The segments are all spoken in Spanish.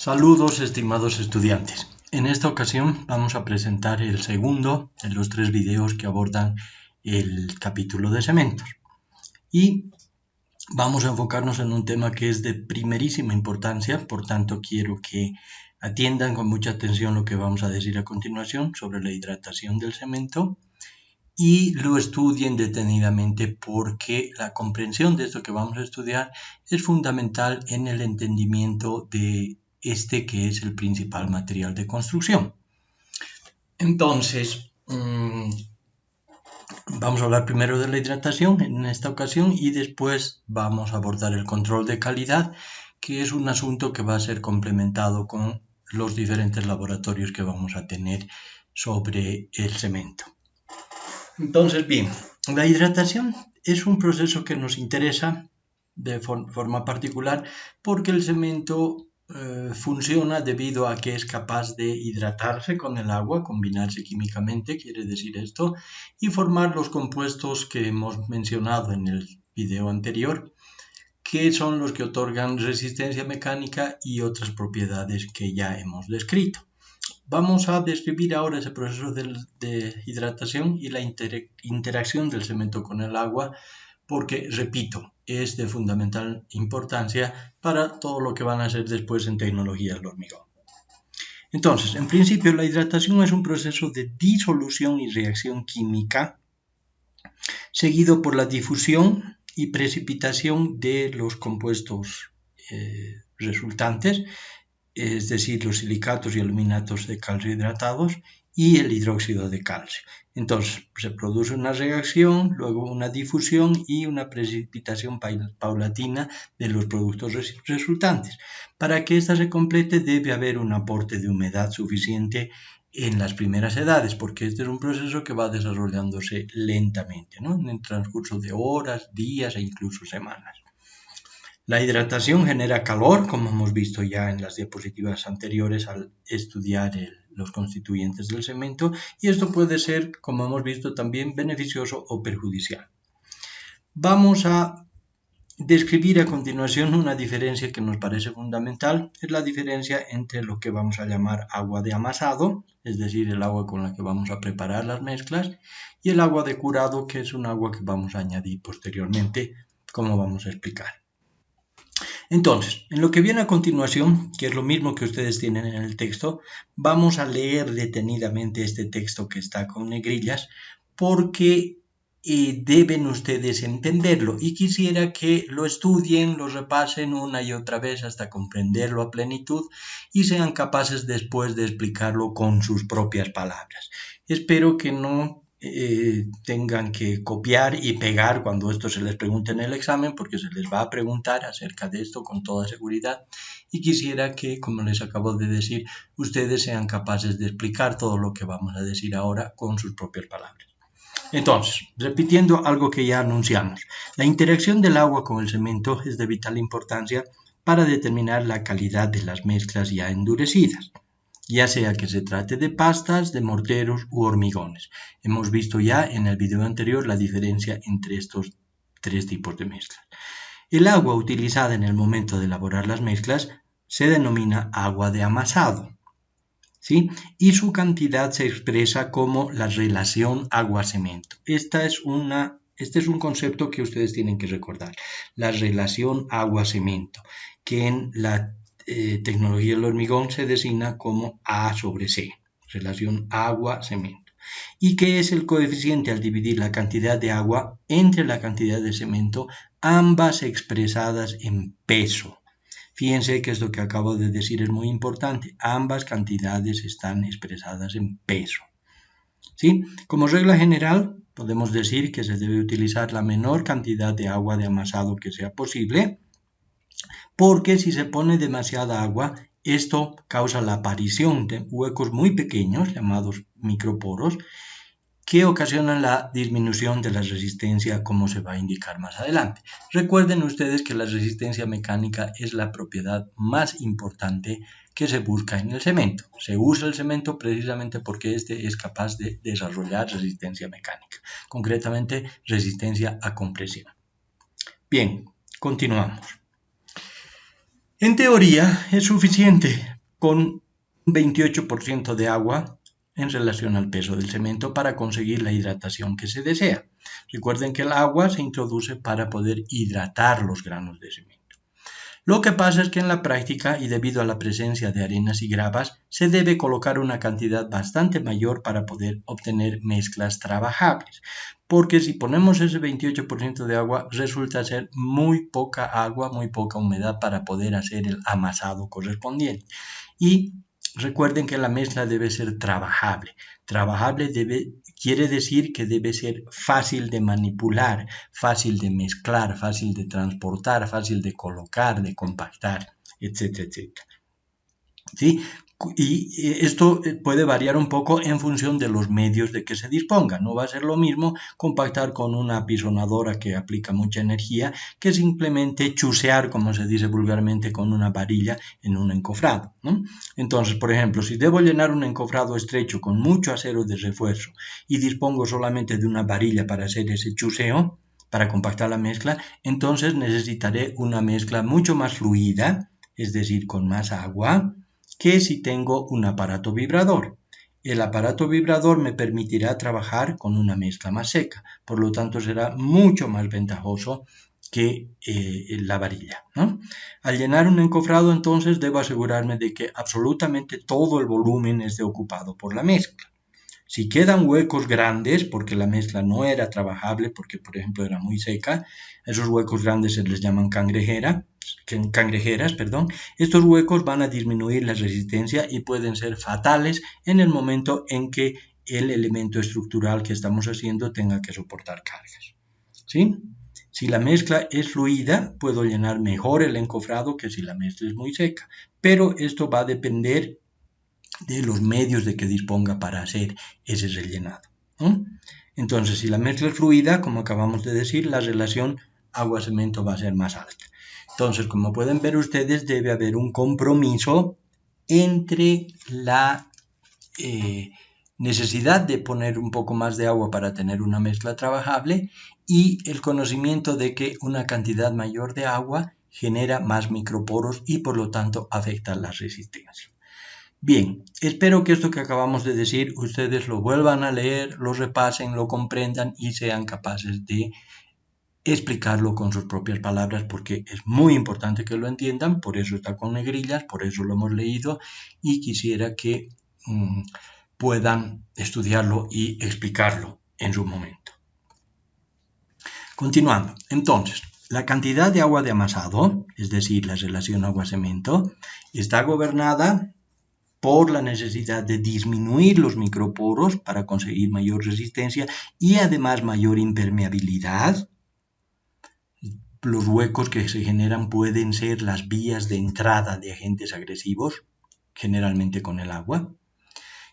Saludos, estimados estudiantes. En esta ocasión vamos a presentar el segundo de los 3 videos que abordan el capítulo de cementos. Y vamos a enfocarnos en un tema que es de primerísima importancia, por tanto quiero que atiendan con mucha atención lo que vamos a decir a continuación sobre la hidratación del cemento y lo estudien detenidamente porque la comprensión de esto que vamos a estudiar es fundamental en el entendimiento de que es el principal material de construcción. Entonces, vamos a hablar primero de la hidratación en esta ocasión y después vamos a abordar el control de calidad, que es un asunto que va a ser complementado con los diferentes laboratorios que vamos a tener sobre el cemento. Entonces, bien, la hidratación es un proceso que nos interesa de forma particular porque el cemento funciona debido a que es capaz de hidratarse con el agua, combinarse químicamente, quiere decir esto, y formar los compuestos que hemos mencionado en el video anterior, que son los que otorgan resistencia mecánica y otras propiedades que ya hemos descrito. Vamos a describir ahora ese proceso de hidratación y la interacción del cemento con el agua, porque, repito, es de fundamental importancia para todo lo que van a hacer después en tecnología del hormigón. Entonces, en principio, la hidratación es un proceso de disolución y reacción química, seguido por la difusión y precipitación de los compuestos resultantes, es decir, los silicatos y aluminatos de calcio hidratados y el hidróxido de calcio. Entonces, se produce una reacción, luego una difusión y una precipitación paulatina de los productos resultantes. Para que esta se complete, debe haber un aporte de humedad suficiente en las primeras edades, porque este es un proceso que va desarrollándose lentamente, ¿no? En el transcurso de horas, días e incluso semanas. La hidratación genera calor, como hemos visto ya en las diapositivas anteriores al estudiar los constituyentes del cemento, y esto puede ser, como hemos visto, también beneficioso o perjudicial. Vamos a describir a continuación una diferencia que nos parece fundamental, es la diferencia entre lo que vamos a llamar agua de amasado, es decir, el agua con la que vamos a preparar las mezclas, y el agua de curado, que es un agua que vamos a añadir posteriormente, como vamos a explicar. Entonces, en lo que viene a continuación, que es lo mismo que ustedes tienen en el texto, vamos a leer detenidamente este texto que está con negrillas porque deben ustedes entenderlo y quisiera que lo estudien, lo repasen una y otra vez hasta comprenderlo a plenitud y sean capaces después de explicarlo con sus propias palabras. Espero que no tengan que copiar y pegar cuando esto se les pregunte en el examen, porque se les va a preguntar acerca de esto con toda seguridad y quisiera que, como les acabo de decir, ustedes sean capaces de explicar todo lo que vamos a decir ahora con sus propias palabras. Entonces, repitiendo algo que ya anunciamos, la interacción del agua con el cemento es de vital importancia para determinar la calidad de las mezclas ya endurecidas, ya sea que se trate de pastas, de morteros u hormigones. Hemos visto ya en el video anterior la diferencia entre estos 3 tipos de mezclas. El agua utilizada en el momento de elaborar las mezclas se denomina agua de amasado, ¿sí? Y su cantidad se expresa como la relación agua-cemento. Este es un concepto que ustedes tienen que recordar, la relación agua-cemento, que en la tecnología del hormigón se designa como A sobre C, relación agua-cemento, y que es el coeficiente al dividir la cantidad de agua entre la cantidad de cemento, ambas expresadas en peso. Fíjense que esto que acabo de decir es muy importante, ambas cantidades están expresadas en peso, ¿sí? Como regla general, podemos decir que se debe utilizar la menor cantidad de agua de amasado que sea posible, porque si se pone demasiada agua, esto causa la aparición de huecos muy pequeños, llamados microporos, que ocasionan la disminución de la resistencia, como se va a indicar más adelante. Recuerden ustedes que la resistencia mecánica es la propiedad más importante que se busca en el cemento. Se usa el cemento precisamente porque este es capaz de desarrollar resistencia mecánica, concretamente resistencia a compresión. Bien, continuamos. En teoría, es suficiente con un 28% de agua en relación al peso del cemento para conseguir la hidratación que se desea. Recuerden que el agua se introduce para poder hidratar los granos de cemento. Lo que pasa es que en la práctica, y debido a la presencia de arenas y gravas, se debe colocar una cantidad bastante mayor para poder obtener mezclas trabajables. Porque si ponemos ese 28% de agua, resulta ser muy poca agua, muy poca humedad para poder hacer el amasado correspondiente. Y recuerden que la mezcla debe ser trabajable. Trabajable quiere decir que debe ser fácil de manipular, fácil de mezclar, fácil de transportar, fácil de colocar, de compactar, etcétera, etcétera. ¿Sí? Y esto puede variar un poco en función de los medios de que se disponga. No va a ser lo mismo compactar con una apisonadora que aplica mucha energía que simplemente chusear, como se dice vulgarmente, con una varilla en un encofrado, ¿no? Entonces, por ejemplo, si debo llenar un encofrado estrecho con mucho acero de refuerzo y dispongo solamente de una varilla para hacer ese chuseo, para compactar la mezcla, entonces necesitaré una mezcla mucho más fluida, es decir, con más agua, que si tengo un aparato vibrador. El aparato vibrador me permitirá trabajar con una mezcla más seca, por lo tanto será mucho más ventajoso que la varilla, ¿no? Al llenar un encofrado, entonces debo asegurarme de que absolutamente todo el volumen esté ocupado por la mezcla. Si quedan huecos grandes, porque la mezcla no era trabajable, porque por ejemplo era muy seca, esos huecos grandes se les llaman cangrejeras, estos huecos van a disminuir la resistencia y pueden ser fatales en el momento en que el elemento estructural que estamos haciendo tenga que soportar cargas. ¿Sí? Si la mezcla es fluida, puedo llenar mejor el encofrado que si la mezcla es muy seca, pero esto va a depender de los medios de que disponga para hacer ese rellenado, ¿no? Entonces, si la mezcla es fluida, como acabamos de decir, la relación agua-cemento va a ser más alta. Entonces, como pueden ver ustedes, debe haber un compromiso entre la necesidad de poner un poco más de agua para tener una mezcla trabajable y el conocimiento de que una cantidad mayor de agua genera más microporos y por lo tanto afecta la resistencia. Bien, espero que esto que acabamos de decir ustedes lo vuelvan a leer, lo repasen, lo comprendan y sean capaces de explicarlo con sus propias palabras porque es muy importante que lo entiendan, por eso está con negrillas, por eso lo hemos leído y quisiera que puedan estudiarlo y explicarlo en su momento. Continuando, entonces, la cantidad de agua de amasado, es decir, la relación agua-cemento, está gobernada por la necesidad de disminuir los microporos para conseguir mayor resistencia y además mayor impermeabilidad. Los huecos que se generan pueden ser las vías de entrada de agentes agresivos, generalmente con el agua.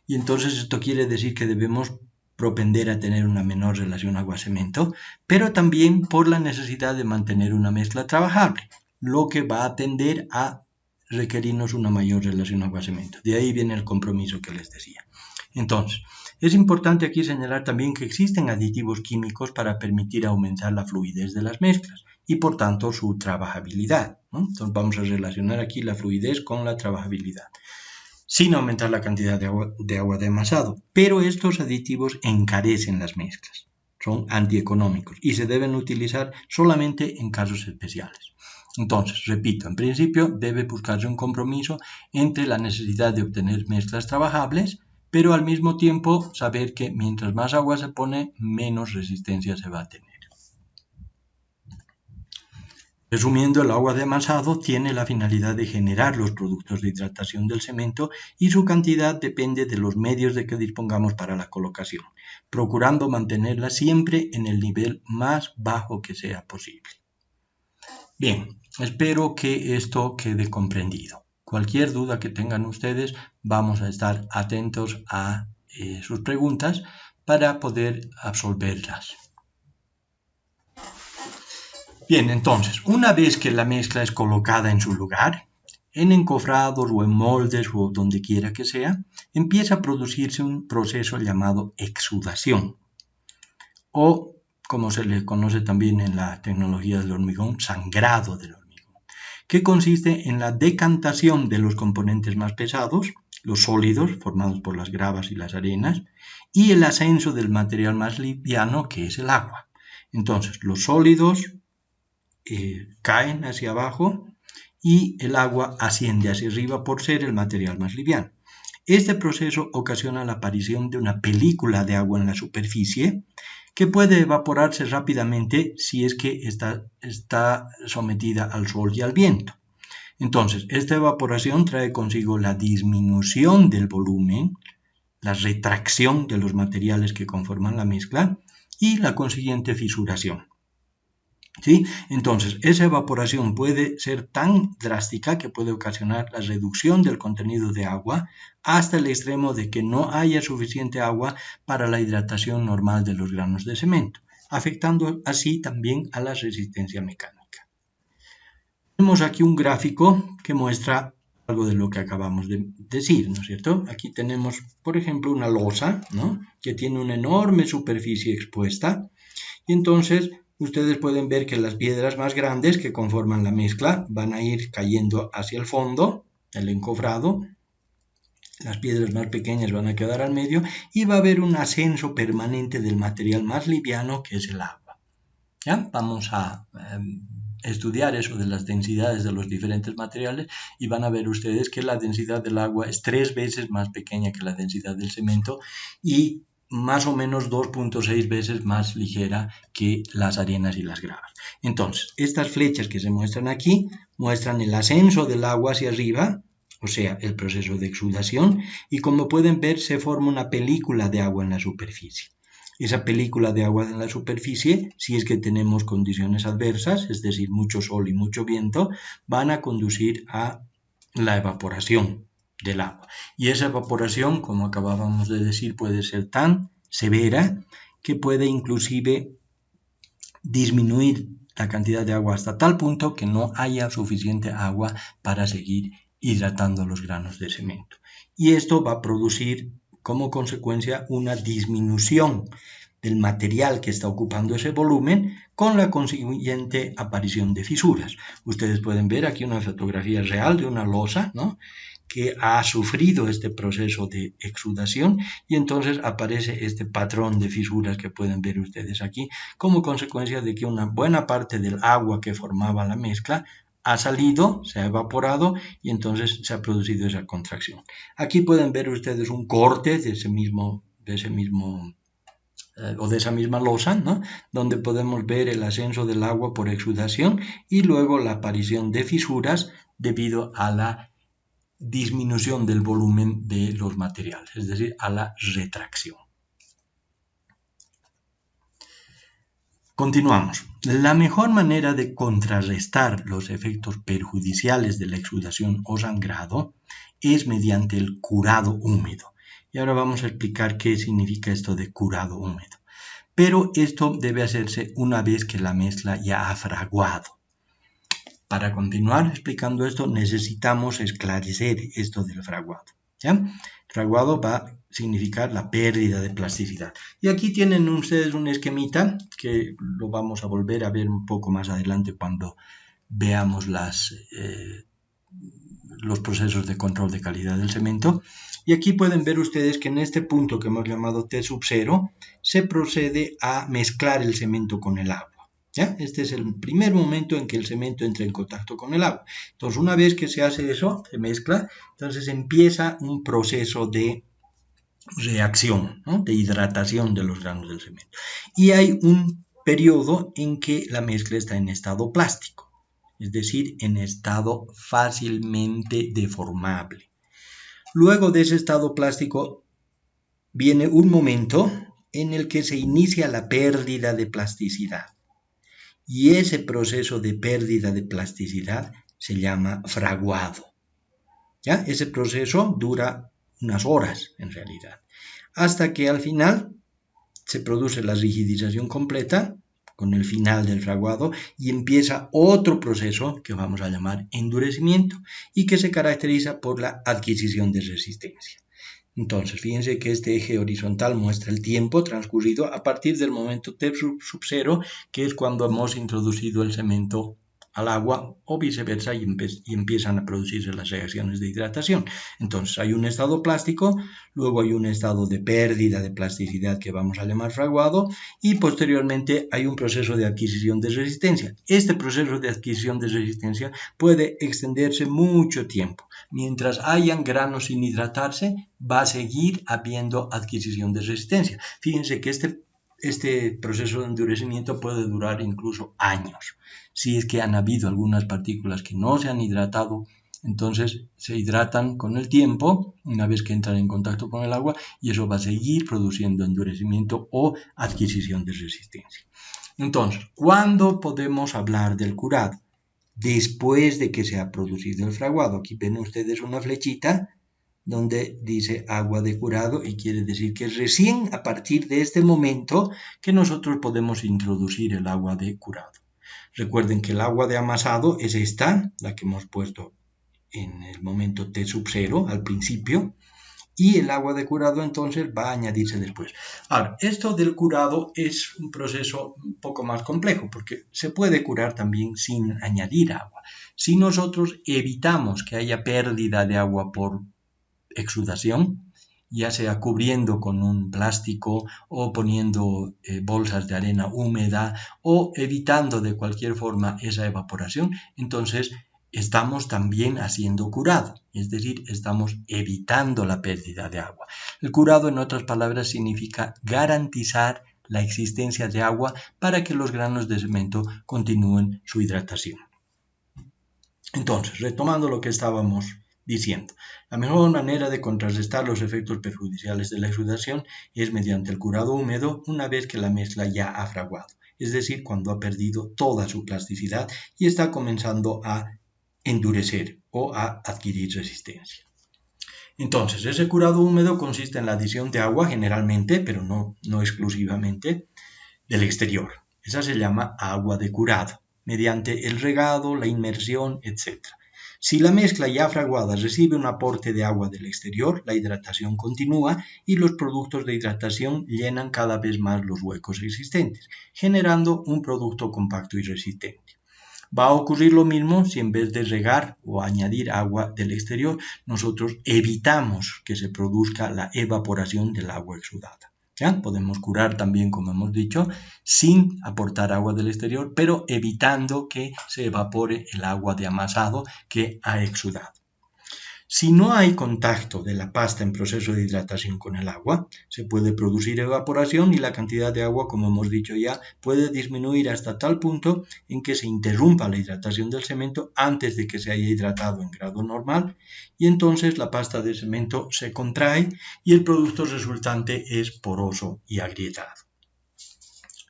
Y entonces esto quiere decir que debemos propender a tener una menor relación agua-cemento, pero también por la necesidad de mantener una mezcla trabajable, lo que va a tender a requerirnos una mayor relación agua-cemento. De ahí viene el compromiso que les decía. Entonces, es importante aquí señalar también que existen aditivos químicos para permitir aumentar la fluidez de las mezclas y por tanto su trabajabilidad, ¿no? Entonces vamos a relacionar aquí la fluidez con la trabajabilidad, sin aumentar la cantidad de agua de amasado. Pero estos aditivos encarecen las mezclas, son antieconómicos y se deben utilizar solamente en casos especiales. Entonces, repito, en principio debe buscarse un compromiso entre la necesidad de obtener mezclas trabajables, pero al mismo tiempo saber que mientras más agua se pone, menos resistencia se va a tener. Resumiendo, el agua de amasado tiene la finalidad de generar los productos de hidratación del cemento y su cantidad depende de los medios de que dispongamos para la colocación, procurando mantenerla siempre en el nivel más bajo que sea posible. Bien, espero que esto quede comprendido. Cualquier duda que tengan ustedes, vamos a estar atentos a sus preguntas para poder absolverlas. Bien, entonces, una vez que la mezcla es colocada en su lugar, en encofrados o en moldes o donde quiera que sea, empieza a producirse un proceso llamado exudación, o como se le conoce también en la tecnología del hormigón, sangrado del hormigón, que consiste en la decantación de los componentes más pesados, los sólidos formados por las gravas y las arenas, y el ascenso del material más liviano, que es el agua. Entonces, los sólidos caen hacia abajo y el agua asciende hacia arriba por ser el material más liviano. Este proceso ocasiona la aparición de una película de agua en la superficie que puede evaporarse rápidamente si es que está sometida al sol y al viento. Entonces, esta evaporación trae consigo la disminución del volumen, la retracción de los materiales que conforman la mezcla y la consiguiente fisuración. ¿Sí? Entonces, esa evaporación puede ser tan drástica que puede ocasionar la reducción del contenido de agua hasta el extremo de que no haya suficiente agua para la hidratación normal de los granos de cemento, afectando así también a la resistencia mecánica. Tenemos aquí un gráfico que muestra algo de lo que acabamos de decir, ¿no es cierto? Aquí tenemos, por ejemplo, una losa, ¿no?, que tiene una enorme superficie expuesta, y entonces ustedes pueden ver que las piedras más grandes que conforman la mezcla van a ir cayendo hacia el fondo, el encofrado. Las piedras más pequeñas van a quedar al medio y va a haber un ascenso permanente del material más liviano, que es el agua. ¿Ya? Vamos a estudiar eso de las densidades de los diferentes materiales y van a ver ustedes que la densidad del agua es 3 veces más pequeña que la densidad del cemento y más o menos 2.6 veces más ligera que las arenas y las gravas. Entonces, estas flechas que se muestran aquí muestran el ascenso del agua hacia arriba, o sea, el proceso de exudación, y como pueden ver se forma una película de agua en la superficie. Esa película de agua en la superficie, si es que tenemos condiciones adversas, es decir, mucho sol y mucho viento, van a conducir a la evaporación del agua. Y esa evaporación, como acabábamos de decir, puede ser tan severa que puede inclusive disminuir la cantidad de agua hasta tal punto que no haya suficiente agua para seguir hidratando los granos de cemento. Y esto va a producir como consecuencia una disminución del material que está ocupando ese volumen, con la consiguiente aparición de fisuras. Ustedes pueden ver aquí una fotografía real de una losa, ¿no?, que ha sufrido este proceso de exudación y entonces aparece este patrón de fisuras que pueden ver ustedes aquí como consecuencia de que una buena parte del agua que formaba la mezcla ha salido, se ha evaporado y entonces se ha producido esa contracción. Aquí pueden ver ustedes un corte de esa misma losa, ¿no?, donde podemos ver el ascenso del agua por exudación y luego la aparición de fisuras debido a la disminución del volumen de los materiales, es decir, a la retracción. Continuamos. La mejor manera de contrarrestar los efectos perjudiciales de la exudación o sangrado es mediante el curado húmedo. Y ahora vamos a explicar qué significa esto de curado húmedo. Pero esto debe hacerse una vez que la mezcla ya ha fraguado. Para continuar explicando esto, necesitamos esclarecer esto del fraguado, ¿ya? El fraguado va a significar la pérdida de plasticidad. Y aquí tienen ustedes un esquemita que lo vamos a volver a ver un poco más adelante cuando veamos los procesos de control de calidad del cemento. Y aquí pueden ver ustedes que en este punto que hemos llamado T sub 0 se procede a mezclar el cemento con el agua. ¿Ya? Este es el primer momento en que el cemento entra en contacto con el agua. Entonces, una vez que se hace eso, se mezcla, entonces empieza un proceso de reacción, ¿no?, de hidratación de los granos del cemento. Y hay un periodo en que la mezcla está en estado plástico, es decir, en estado fácilmente deformable. Luego de ese estado plástico viene un momento en el que se inicia la pérdida de plasticidad. Y ese proceso de pérdida de plasticidad se llama fraguado. ¿Ya? Ese proceso dura unas horas en realidad, hasta que al final se produce la rigidización completa con el final del fraguado y empieza otro proceso que vamos a llamar endurecimiento y que se caracteriza por la adquisición de resistencia. Entonces, fíjense que este eje horizontal muestra el tiempo transcurrido a partir del momento T sub 0, que es cuando hemos introducido el cemento al agua o viceversa y empiezan a producirse las reacciones de hidratación. Entonces hay un estado plástico, luego hay un estado de pérdida de plasticidad que vamos a llamar fraguado y posteriormente hay un proceso de adquisición de resistencia. Este proceso de adquisición de resistencia puede extenderse mucho tiempo. Mientras hayan granos sin hidratarse, va a seguir habiendo adquisición de resistencia. Fíjense que este proceso de endurecimiento puede durar incluso años. Si es que han habido algunas partículas que no se han hidratado, entonces se hidratan con el tiempo, una vez que entran en contacto con el agua, y eso va a seguir produciendo endurecimiento o adquisición de resistencia. Entonces, ¿cuándo podemos hablar del curado? Después de que se ha producido el fraguado. Aquí ven ustedes una flechita donde dice agua de curado y quiere decir que recién a partir de este momento que nosotros podemos introducir el agua de curado. Recuerden que el agua de amasado es esta, la que hemos puesto en el momento T sub 0 al principio, y el agua de curado entonces va a añadirse después. Ahora, esto del curado es un proceso un poco más complejo porque se puede curar también sin añadir agua. Si nosotros evitamos que haya pérdida de agua por exudación, ya sea cubriendo con un plástico o poniendo bolsas de arena húmeda o evitando de cualquier forma esa evaporación, entonces estamos también haciendo curado, es decir, estamos evitando la pérdida de agua. El curado, en otras palabras, significa garantizar la existencia de agua para que los granos de cemento continúen su hidratación. Entonces, retomando lo que estábamos diciendo, la mejor manera de contrarrestar los efectos perjudiciales de la exudación es mediante el curado húmedo una vez que la mezcla ya ha fraguado, es decir, cuando ha perdido toda su plasticidad y está comenzando a endurecer o a adquirir resistencia. Entonces, ese curado húmedo consiste en la adición de agua generalmente, pero no exclusivamente, del exterior. Esa se llama agua de curado, mediante el regado, la inmersión, etc. Si la mezcla ya fraguada recibe un aporte de agua del exterior, la hidratación continúa y los productos de hidratación llenan cada vez más los huecos existentes, generando un producto compacto y resistente. Va a ocurrir lo mismo si en vez de regar o añadir agua del exterior, nosotros evitamos que se produzca la evaporación del agua exudada. ¿Ya? Podemos curar también, como hemos dicho, sin aportar agua del exterior, pero evitando que se evapore el agua de amasado que ha exudado. Si no hay contacto de la pasta en proceso de hidratación con el agua, se puede producir evaporación y la cantidad de agua, como hemos dicho ya, puede disminuir hasta tal punto en que se interrumpa la hidratación del cemento antes de que se haya hidratado en grado normal y entonces la pasta de cemento se contrae y el producto resultante es poroso y agrietado.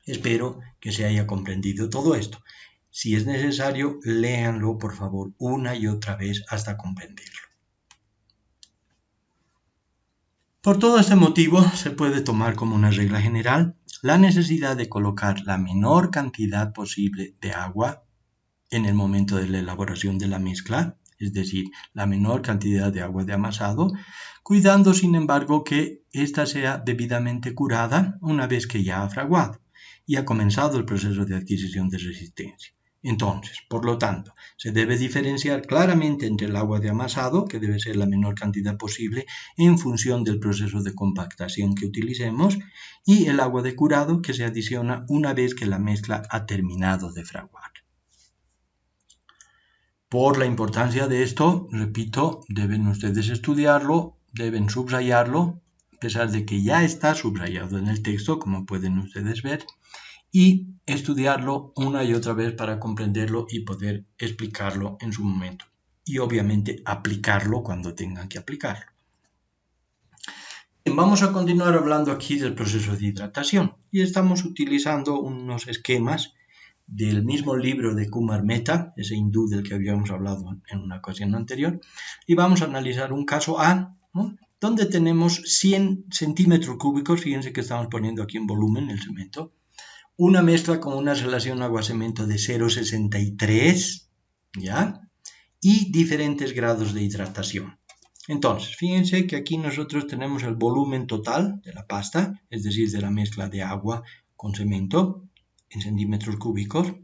Espero que se haya comprendido todo esto. Si es necesario, léanlo por favor una y otra vez hasta comprenderlo. Por todo este motivo, se puede tomar como una regla general la necesidad de colocar la menor cantidad posible de agua en el momento de la elaboración de la mezcla, es decir, la menor cantidad de agua de amasado, cuidando sin embargo que ésta sea debidamente curada una vez que ya ha fraguado y ha comenzado el proceso de adquisición de resistencia. Entonces, por lo tanto, se debe diferenciar claramente entre el agua de amasado, que debe ser la menor cantidad posible en función del proceso de compactación que utilicemos, y el agua de curado, que se adiciona una vez que la mezcla ha terminado de fraguar. Por la importancia de esto, repito, deben ustedes estudiarlo, deben subrayarlo, a pesar de que ya está subrayado en el texto, como pueden ustedes ver, y estudiarlo una y otra vez para comprenderlo y poder explicarlo en su momento. Y obviamente aplicarlo cuando tengan que aplicarlo. Vamos a continuar hablando aquí del proceso de hidratación y estamos utilizando unos esquemas del mismo libro de Kumar Mehta, ese hindú del que habíamos hablado en una ocasión anterior, y vamos a analizar un caso A, ¿no?, donde tenemos 100 centímetros cúbicos, fíjense que estamos poniendo aquí en volumen el cemento, una mezcla con una relación agua-cemento de 0,63, ¿ya? Y diferentes grados de hidratación. Entonces, fíjense que aquí nosotros tenemos el volumen total de la pasta, es decir, de la mezcla de agua con cemento en centímetros cúbicos,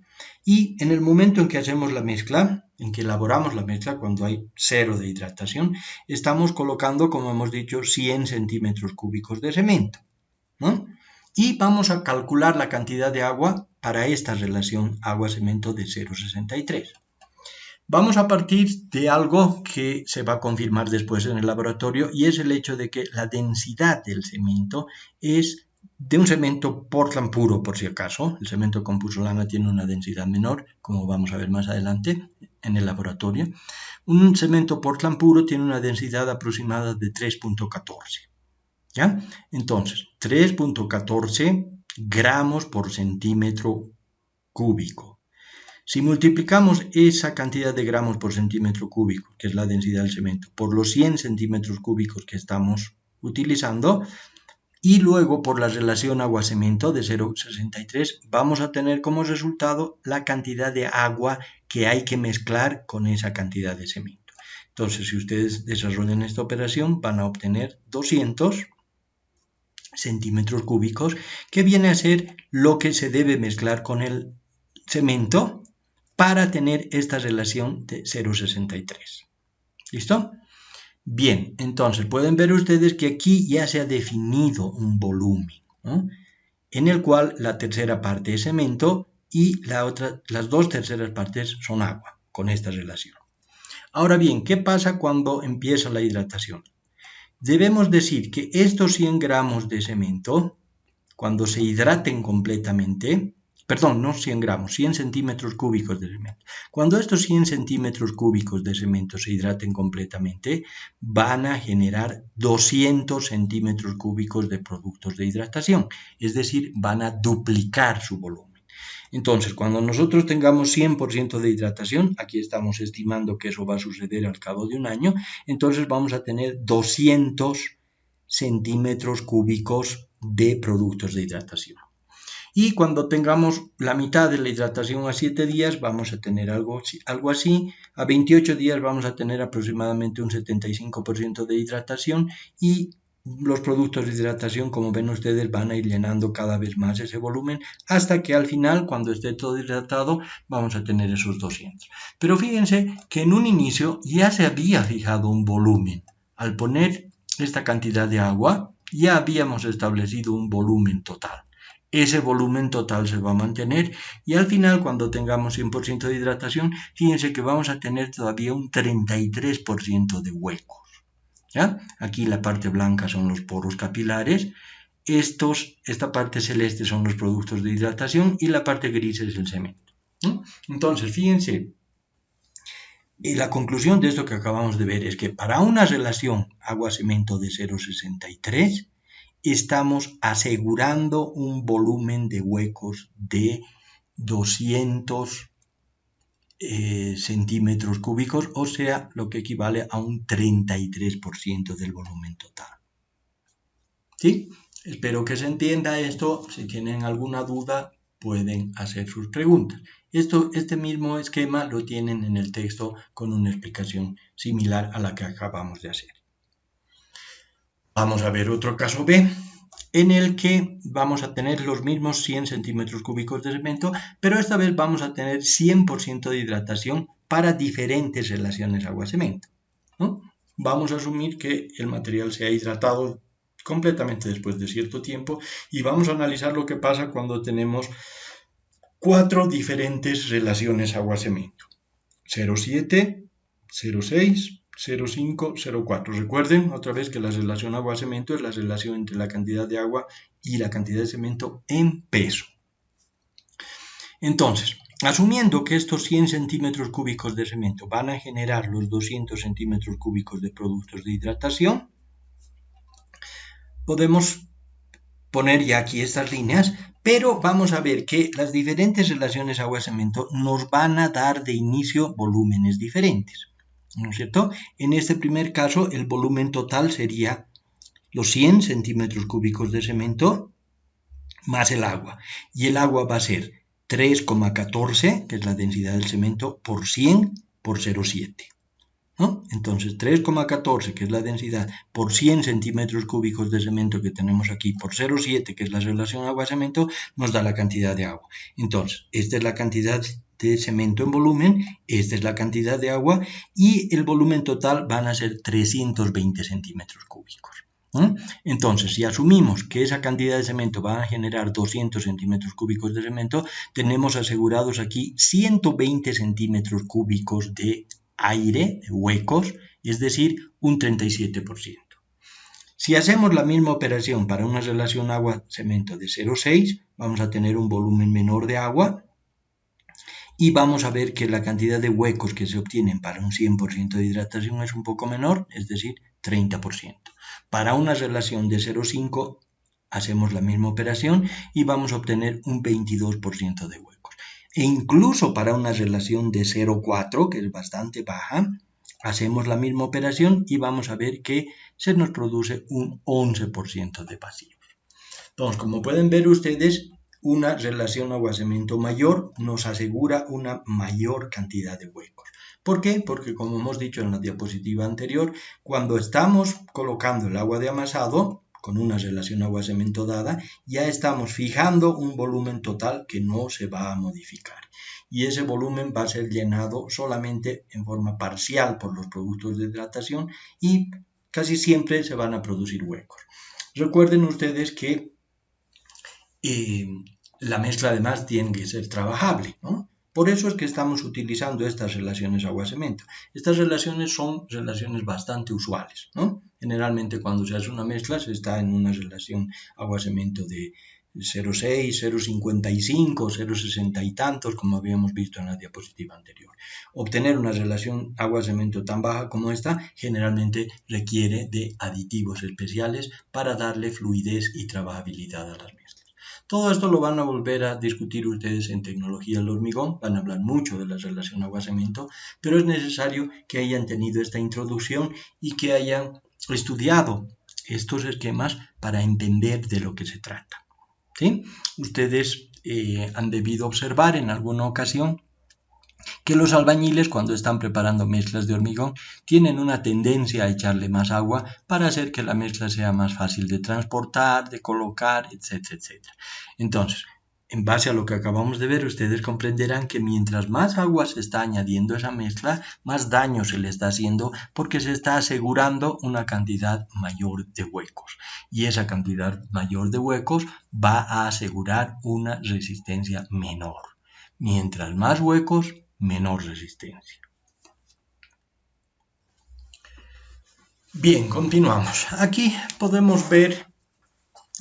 Y en el momento en que hacemos la mezcla, en que elaboramos la mezcla, cuando hay 0 de hidratación, estamos colocando, como hemos dicho, 100 centímetros cúbicos de cemento, ¿no? Y vamos a calcular la cantidad de agua para esta relación agua-cemento de 0,63. Vamos a partir de algo que se va a confirmar después en el laboratorio, y es el hecho de que la densidad del cemento es de un cemento Portland puro, por si acaso. El cemento con puzzolana tiene una densidad menor, como vamos a ver más adelante en el laboratorio. Un cemento Portland puro tiene una densidad aproximada de 3.14. ¿Ya? Entonces, 3.14 gramos por centímetro cúbico. Si multiplicamos esa cantidad de gramos por centímetro cúbico, que es la densidad del cemento, por los 100 centímetros cúbicos que estamos utilizando, y luego por la relación agua-cemento de 0,63, vamos a tener como resultado la cantidad de agua que hay que mezclar con esa cantidad de cemento. Entonces, si ustedes desarrollan esta operación, van a obtener 200 centímetros cúbicos, que viene a ser lo que se debe mezclar con el cemento para tener esta relación de 0,63. ¿Listo? Bien, entonces pueden ver ustedes que aquí ya se ha definido un volumen, ¿no?, en el cual la tercera parte es cemento y las dos terceras partes son agua, con esta relación. Ahora bien, ¿qué pasa cuando empieza la hidratación? Debemos decir que estos 100 gramos de cemento, cuando se hidraten completamente, perdón, no 100 gramos, 100 centímetros cúbicos de cemento. Cuando estos 100 centímetros cúbicos de cemento se hidraten completamente, van a generar 200 centímetros cúbicos de productos de hidratación, es decir, van a duplicar su volumen. Entonces, cuando nosotros tengamos 100% de hidratación, aquí estamos estimando que eso va a suceder al cabo de un año, entonces vamos a tener 200 centímetros cúbicos de productos de hidratación. Y cuando tengamos la mitad de la hidratación a 7 días, vamos a tener algo así. A 28 días vamos a tener aproximadamente un 75% de hidratación, y los productos de hidratación, como ven ustedes, van a ir llenando cada vez más ese volumen, hasta que al final, cuando esté todo hidratado, vamos a tener esos 200. Pero fíjense que en un inicio ya se había fijado un volumen. Al poner esta cantidad de agua, ya habíamos establecido un volumen total. Ese volumen total se va a mantener, y al final, cuando tengamos 100% de hidratación, fíjense que vamos a tener todavía un 33% de huecos. ¿Ya? Aquí la parte blanca son los poros capilares, esta parte celeste son los productos de hidratación, y la parte gris es el cemento, ¿no? Entonces, fíjense, y la conclusión de esto que acabamos de ver es que para una relación agua-cemento de 0,63, estamos asegurando un volumen de huecos de 200 centímetros cúbicos, o sea, lo que equivale a un 33% del volumen total. ¿Sí? Espero que se entienda esto. Si tienen alguna duda, pueden hacer sus preguntas. Este mismo esquema lo tienen en el texto con una explicación similar a la que acabamos de hacer. Vamos a ver otro caso B, en el que vamos a tener los mismos 100 centímetros cúbicos de cemento, pero esta vez vamos a tener 100% de hidratación para diferentes relaciones agua-cemento, ¿no? Vamos a asumir que el material se ha hidratado completamente después de cierto tiempo, y vamos a analizar lo que pasa cuando tenemos 4 diferentes relaciones agua-cemento: 0,7, 0,6, 0,5, 0,4. Recuerden otra vez que la relación agua-cemento es la relación entre la cantidad de agua y la cantidad de cemento en peso. Entonces, asumiendo que estos 100 centímetros cúbicos de cemento van a generar los 200 centímetros cúbicos de productos de hidratación, podemos poner ya aquí estas líneas, pero vamos a ver que las diferentes relaciones agua-cemento nos van a dar de inicio volúmenes diferentes, ¿no es cierto? En este primer caso, el volumen total sería los 100 centímetros cúbicos de cemento más el agua, y el agua va a ser 3,14, que es la densidad del cemento, por 100 por 0,7. ¿no? Entonces 3,14, que es la densidad, por 100 centímetros cúbicos de cemento que tenemos aquí, por 0,7, que es la relación agua-cemento, nos da la cantidad de agua. Entonces, esta es la cantidad de cemento en volumen, esta es la cantidad de agua, y el volumen total van a ser 320 centímetros cúbicos. Entonces, si asumimos que esa cantidad de cemento va a generar 200 centímetros cúbicos de cemento, tenemos asegurados aquí 120 centímetros cúbicos de aire, de huecos, es decir, un 37%. Si hacemos la misma operación para una relación agua-cemento de 0,6, vamos a tener un volumen menor de agua y vamos a ver que la cantidad de huecos que se obtienen para un 100% de hidratación es un poco menor, es decir, 30%. Para una relación de 0,5 hacemos la misma operación y vamos a obtener un 22% de huecos. E incluso para una relación de 0,4, que es bastante baja, hacemos la misma operación y vamos a ver que se nos produce un 11% de vacíos. Entonces, como pueden ver ustedes, una relación agua-cemento mayor nos asegura una mayor cantidad de huecos. ¿Por qué? Porque, como hemos dicho en la diapositiva anterior, cuando estamos colocando el agua de amasado, con una relación agua-cemento dada, ya estamos fijando un volumen total que no se va a modificar. Y ese volumen va a ser llenado solamente en forma parcial por los productos de hidratación y casi siempre se van a producir huecos. Recuerden ustedes que la mezcla además tiene que ser trabajable, ¿no? Por eso es que estamos utilizando estas relaciones agua-cemento. Estas relaciones son relaciones bastante usuales, ¿no? Generalmente cuando se hace una mezcla se está en una relación agua-cemento de 0,6, 0,55, 0,60 y tantos, como habíamos visto en la diapositiva anterior. Obtener una relación agua-cemento tan baja como esta generalmente requiere de aditivos especiales para darle fluidez y trabajabilidad a las mezclas. Todo esto lo van a volver a discutir ustedes en tecnología del hormigón, van a hablar mucho de la relación agua-cemento, pero es necesario que hayan tenido esta introducción y que hayan estudiado estos esquemas para entender de lo que se trata. ¿Sí? Ustedes han debido observar en alguna ocasión que los albañiles, cuando están preparando mezclas de hormigón, tienen una tendencia a echarle más agua para hacer que la mezcla sea más fácil de transportar, de colocar, etcétera, etcétera. Entonces, en base a lo que acabamos de ver, ustedes comprenderán que mientras más agua se está añadiendo a esa mezcla, más daño se le está haciendo porque se está asegurando una cantidad mayor de huecos. Y esa cantidad mayor de huecos va a asegurar una resistencia menor. Mientras más huecos, menor resistencia. Bien, continuamos. Aquí podemos ver,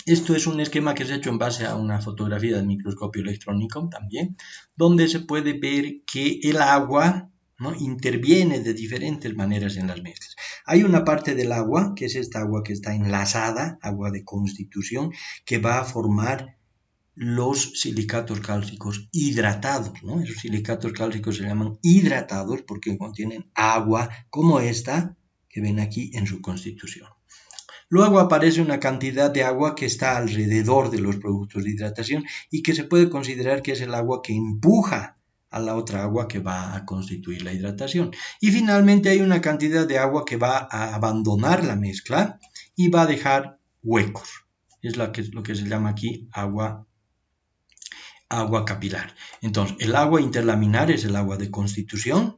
esto es un esquema que se ha hecho en base a una fotografía del microscopio electrónico también, donde se puede ver que el agua, ¿no?, interviene de diferentes maneras en las mezclas. Hay una parte del agua, que es esta agua que está enlazada, agua de constitución, que va a formar los silicatos cálcicos hidratados, ¿no? Esos silicatos cálcicos se llaman hidratados porque contienen agua como esta que ven aquí en su constitución. Luego aparece una cantidad de agua que está alrededor de los productos de hidratación y que se puede considerar que es el agua que empuja a la otra agua que va a constituir la hidratación. Y finalmente hay una cantidad de agua que va a abandonar la mezcla y va a dejar huecos. Es lo que se llama aquí agua capilar. Entonces, el agua interlaminar es el agua de constitución,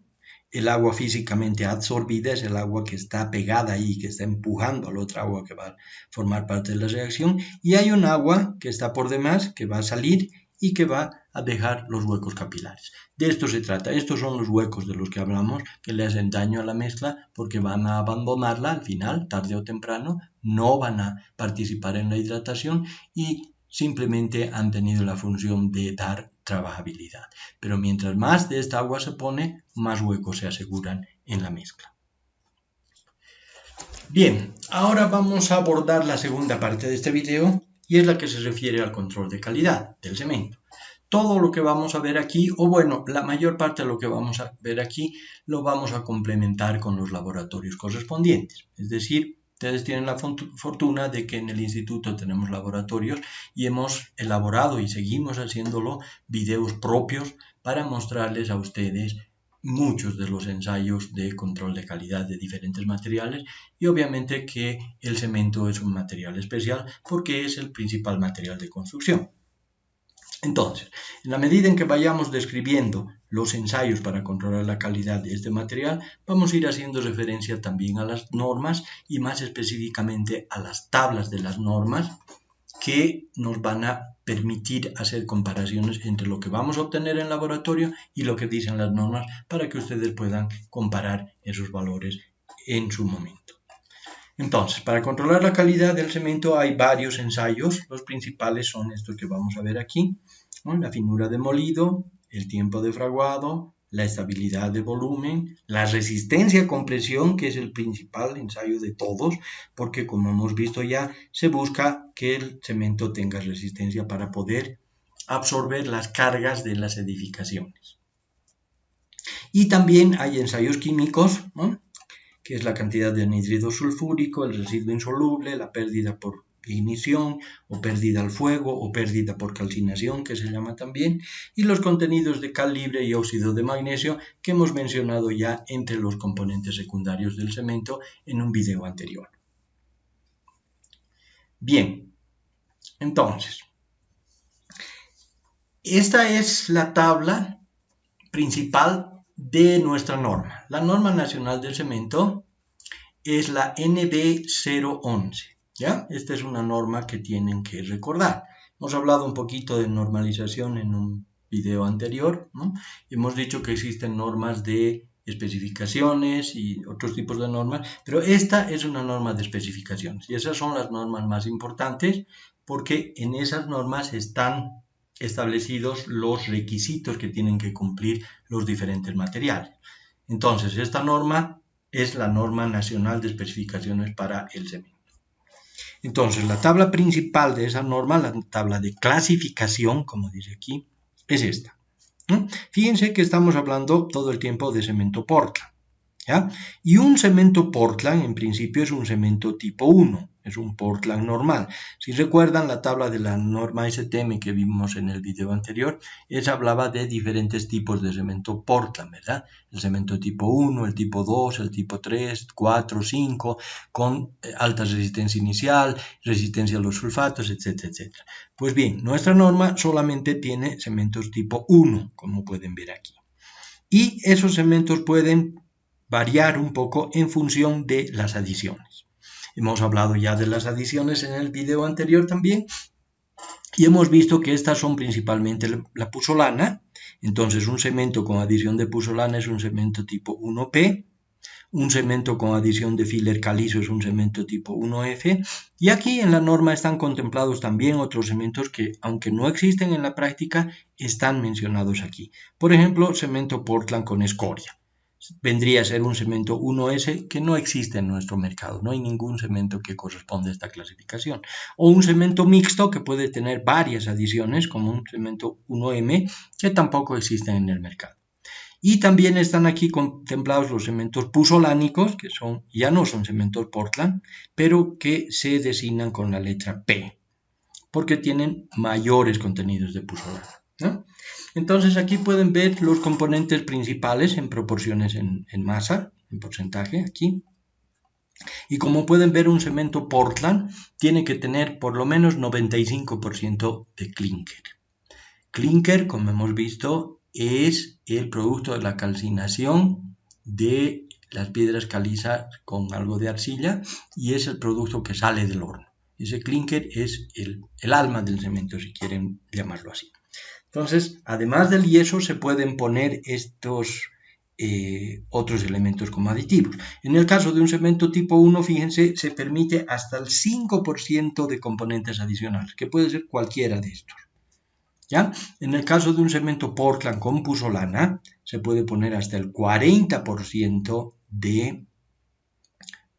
el agua físicamente absorbida es el agua que está pegada ahí, que está empujando a la otra agua que va a formar parte de la reacción, y hay un agua que está por demás, que va a salir y que va a dejar los huecos capilares. De esto se trata. Estos son los huecos de los que hablamos, que le hacen daño a la mezcla porque van a abandonarla al final, tarde o temprano, no van a participar en la hidratación y simplemente han tenido la función de dar trabajabilidad. Pero mientras más de esta agua se pone, más huecos se aseguran en la mezcla. Bien, ahora vamos a abordar la segunda parte de este video y es la que se refiere al control de calidad del cemento. Todo lo que vamos a ver aquí, o bueno, la mayor parte de lo que vamos a ver aquí, lo vamos a complementar con los laboratorios correspondientes. Es decir, ustedes tienen la fortuna de que en el instituto tenemos laboratorios y hemos elaborado y seguimos haciéndolo videos propios para mostrarles a ustedes muchos de los ensayos de control de calidad de diferentes materiales y obviamente que el cemento es un material especial porque es el principal material de construcción. Entonces, en la medida en que vayamos describiendo los ensayos para controlar la calidad de este material, vamos a ir haciendo referencia también a las normas y más específicamente a las tablas de las normas que nos van a permitir hacer comparaciones entre lo que vamos a obtener en laboratorio y lo que dicen las normas para que ustedes puedan comparar esos valores en su momento. Entonces, para controlar la calidad del cemento hay varios ensayos. Los principales son estos que vamos a ver aquí, ¿no? La finura de molido, el tiempo de fraguado, la estabilidad de volumen, la resistencia a compresión, que es el principal ensayo de todos, porque como hemos visto ya, se busca que el cemento tenga resistencia para poder absorber las cargas de las edificaciones. Y también hay ensayos químicos, ¿no? Que es la cantidad de anhídrido sulfúrico, el residuo insoluble, la pérdida por ignición o pérdida al fuego o pérdida por calcinación, que se llama también, y los contenidos de cal libre y óxido de magnesio que hemos mencionado ya entre los componentes secundarios del cemento en un video anterior. Bien, entonces, esta es la tabla principal de nuestra norma. La norma nacional del cemento es la NB 011, ¿ya? Esta es una norma que tienen que recordar. Hemos hablado un poquito de normalización en un video anterior, ¿no? Hemos dicho que existen normas de especificaciones y otros tipos de normas, pero esta es una norma de especificaciones y esas son las normas más importantes porque en esas normas están establecidos los requisitos que tienen que cumplir los diferentes materiales. Entonces, esta norma es la norma nacional de especificaciones para el cemento. Entonces, la tabla principal de esa norma, la tabla de clasificación, como dice aquí, es esta, ¿no? Fíjense que estamos hablando todo el tiempo de cemento Portland, ¿ya? Y un cemento Portland en principio es un cemento tipo 1, es un Portland normal. Si recuerdan la tabla de la norma STM que vimos en el video anterior, esa hablaba de diferentes tipos de cemento Portland, ¿verdad? El cemento tipo 1, el tipo 2, el tipo 3, 4, 5, con alta resistencia inicial, resistencia a los sulfatos, etcétera, etcétera. Pues bien, nuestra norma solamente tiene cementos tipo 1, como pueden ver aquí. Y esos cementos pueden variar un poco en función de las adiciones. Hemos hablado ya de las adiciones en el video anterior también y hemos visto que estas son principalmente la puzzolana. Entonces un cemento con adición de puzzolana es un cemento tipo 1P, un cemento con adición de filler calizo es un cemento tipo 1F y aquí en la norma están contemplados también otros cementos que aunque no existen en la práctica están mencionados aquí. Por ejemplo, cemento Portland con escoria. Vendría a ser un cemento 1S que no existe en nuestro mercado, no hay ningún cemento que corresponda a esta clasificación. O un cemento mixto que puede tener varias adiciones, como un cemento 1M, que tampoco existen en el mercado. Y también están aquí contemplados los cementos puzolánicos, que ya no son cementos Portland, pero que se designan con la letra P, porque tienen mayores contenidos de puzolana, ¿no? Entonces aquí pueden ver los componentes principales en proporciones en masa, en porcentaje aquí. Y como pueden ver, un cemento Portland tiene que tener por lo menos 95% de clinker. Clinker, como hemos visto, es el producto de la calcinación de las piedras calizas con algo de arcilla y es el producto que sale del horno. Ese clinker es el alma del cemento, si quieren llamarlo así. Entonces, además del yeso, se pueden poner estos otros elementos como aditivos. En el caso de un cemento tipo 1, fíjense, se permite hasta el 5% de componentes adicionales, que puede ser cualquiera de estos. ¿Ya? En el caso de un cemento Portland con puzzolana, se puede poner hasta el 40% de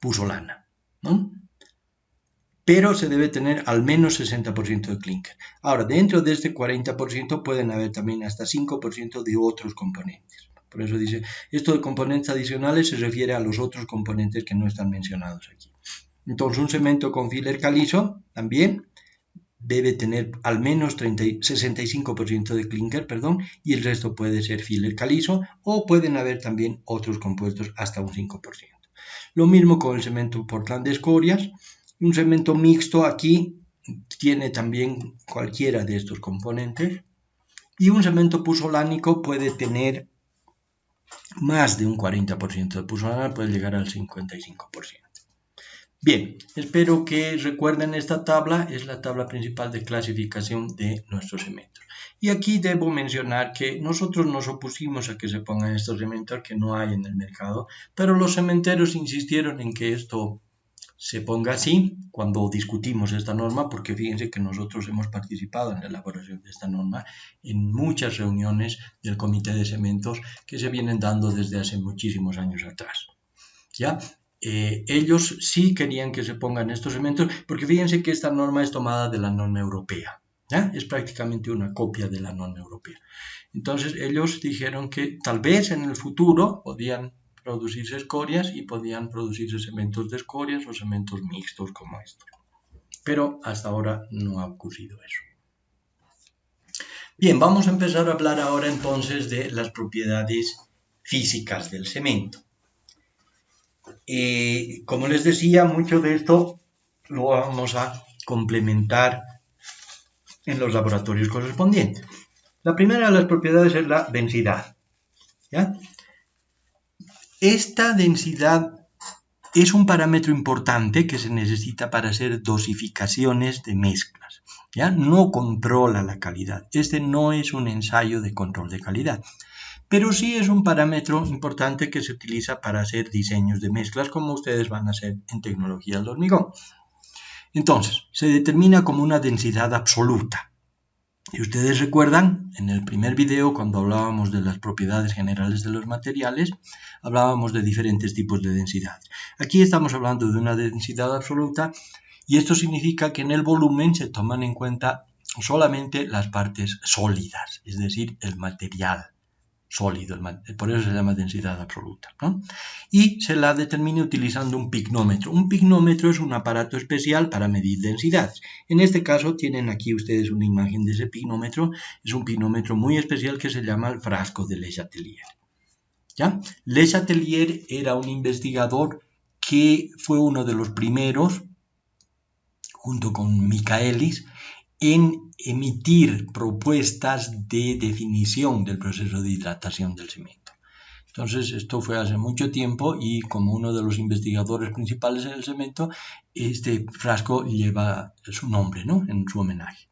puzzolana, ¿no? Pero se debe tener al menos 60% de clinker. Ahora, dentro de este 40% pueden haber también hasta 5% de otros componentes. Por eso dice, esto de componentes adicionales se refiere a los otros componentes que no están mencionados aquí. Entonces, un cemento con filler calizo también debe tener al menos 65% de clinker, y el resto puede ser filler calizo, o pueden haber también otros compuestos hasta un 5%. Lo mismo con el cemento Portland de escorias. Un cemento mixto aquí tiene también cualquiera de estos componentes, y un cemento puzolánico puede tener más de un 40% de puzzolana, puede llegar al 55%. Bien, espero que recuerden esta tabla, es la tabla principal de clasificación de nuestros cementos. Y aquí debo mencionar que nosotros nos opusimos a que se pongan estos cementos que no hay en el mercado, pero los cementeros insistieron en que esto se ponga así cuando discutimos esta norma, porque fíjense que nosotros hemos participado en la elaboración de esta norma en muchas reuniones del comité de cementos que se vienen dando desde hace muchísimos años atrás. ¿Ya? Ellos sí querían que se pongan estos cementos, porque fíjense que esta norma es tomada de la norma europea, ¿ya? Es prácticamente una copia de la norma europea. Entonces ellos dijeron que tal vez en el futuro podían producirse escorias y podían producirse cementos de escorias o cementos mixtos como estos. Pero hasta ahora no ha ocurrido eso. Bien, vamos a empezar a hablar ahora entonces de las propiedades físicas del cemento. Como les decía, mucho de esto lo vamos a complementar en los laboratorios correspondientes. La primera de las propiedades es la densidad, ¿ya? Esta densidad es un parámetro importante que se necesita para hacer dosificaciones de mezclas, ¿ya? No controla la calidad. Este no es un ensayo de control de calidad, pero sí es un parámetro importante que se utiliza para hacer diseños de mezclas, como ustedes van a hacer en tecnología del hormigón. Entonces, se determina como una densidad absoluta. Y ustedes recuerdan, en el primer video, cuando hablábamos de las propiedades generales de los materiales, hablábamos de diferentes tipos de densidades. Aquí estamos hablando de una densidad absoluta, y esto significa que en el volumen se toman en cuenta solamente las partes sólidas, es decir, el material sólido, por eso se llama densidad absoluta, ¿no? Y se la determina utilizando un pignómetro. Un pignómetro es un aparato especial para medir densidades. En este caso tienen aquí ustedes una imagen de ese pignómetro. Es un pignómetro muy especial que se llama el frasco de Le Chatelier, ¿ya? Le Chatelier era un investigador que fue uno de los primeros, junto con Michaelis, en emitir propuestas de definición del proceso de hidratación del cemento. Entonces, esto fue hace mucho tiempo y como uno de los investigadores principales en el cemento, este frasco lleva su nombre, ¿no? En su homenaje.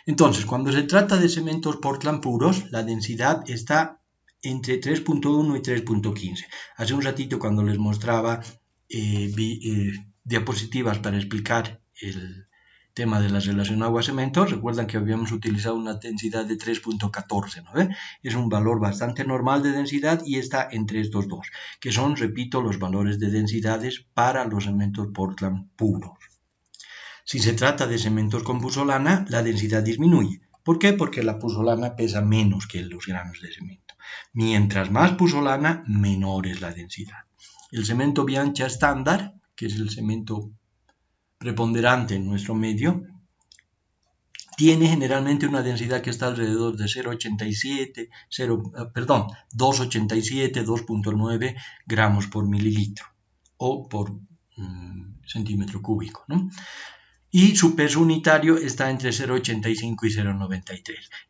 Entonces, cuando se trata de cementos Portland puros, la densidad está entre 3.1 y 3.15. Hace un ratito, cuando les mostraba diapositivas para explicar el tema de la relación agua-cemento, recuerdan que habíamos utilizado una densidad de 3.14, ¿no ve? Es un valor bastante normal de densidad y está entre estos dos, que son, repito, los valores de densidades para los cementos Portland puros. Si se trata de cementos con puzzolana, la densidad disminuye. ¿Por qué? Porque la puzzolana pesa menos que los granos de cemento. Mientras más puzzolana, menor es la densidad. El cemento Bianchi estándar, que es el cemento preponderante en nuestro medio, tiene generalmente una densidad que está alrededor de 2,87, 2,9 gramos por mililitro o por centímetro cúbico, ¿no? Y su peso unitario está entre 0,85 y 0,93.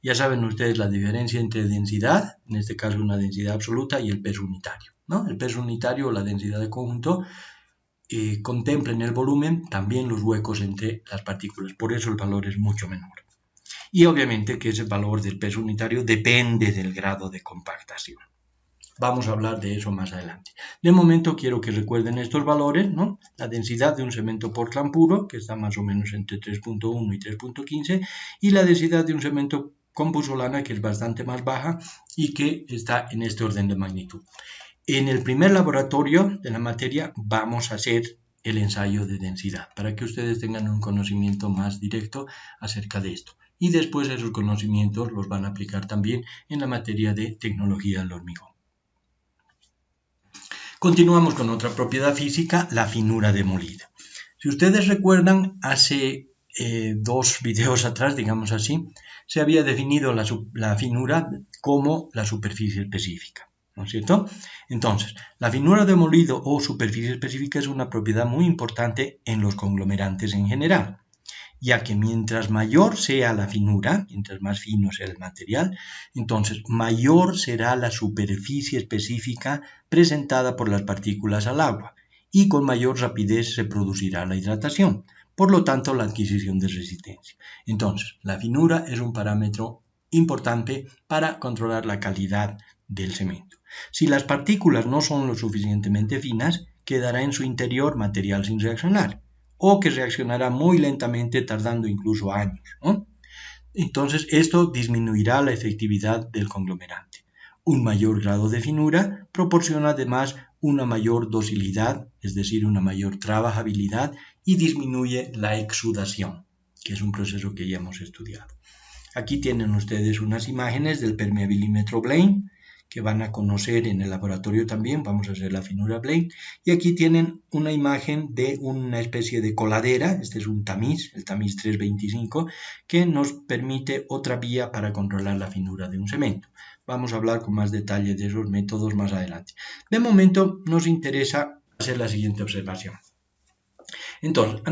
Ya saben ustedes la diferencia entre densidad, en este caso una densidad absoluta, y el peso unitario, ¿no? El peso unitario o la densidad de conjunto contempla en el volumen también los huecos entre las partículas, por eso el valor es mucho menor. Y obviamente que ese valor del peso unitario depende del grado de compactación. Vamos a hablar de eso más adelante. De momento quiero que recuerden estos valores, ¿no? La densidad de un cemento Portland puro, que está más o menos entre 3.1 y 3.15, y la densidad de un cemento con puzzolana, que es bastante más baja y que está en este orden de magnitud. En el primer laboratorio de la materia vamos a hacer el ensayo de densidad para que ustedes tengan un conocimiento más directo acerca de esto. Y después esos conocimientos los van a aplicar también en la materia de tecnología del hormigón. Continuamos con otra propiedad física, la finura demolida. Si ustedes recuerdan, hace 2 videos atrás, digamos así, se había definido la finura como la superficie específica, ¿no es cierto? Entonces, la finura de molido o superficie específica es una propiedad muy importante en los conglomerantes en general, ya que mientras mayor sea la finura, mientras más fino sea el material, entonces mayor será la superficie específica presentada por las partículas al agua y con mayor rapidez se producirá la hidratación, por lo tanto la adquisición de resistencia. Entonces, la finura es un parámetro importante para controlar la calidad del cemento. Si las partículas no son lo suficientemente finas, quedará en su interior material sin reaccionar, o que reaccionará muy lentamente, tardando incluso años, ¿no? Entonces, esto disminuirá la efectividad del conglomerante. Un mayor grado de finura proporciona además una mayor docilidad, es decir, una mayor trabajabilidad, y disminuye la exudación, que es un proceso que ya hemos estudiado. Aquí tienen ustedes unas imágenes del permeabilimétro Blaine, que van a conocer en el laboratorio también. Vamos a hacer la finura Blaine. Y aquí tienen una imagen de una especie de coladera. Este es un tamiz, el tamiz 325, que nos permite otra vía para controlar la finura de un cemento. Vamos a hablar con más detalle de esos métodos más adelante. De momento nos interesa hacer la siguiente observación. Entonces,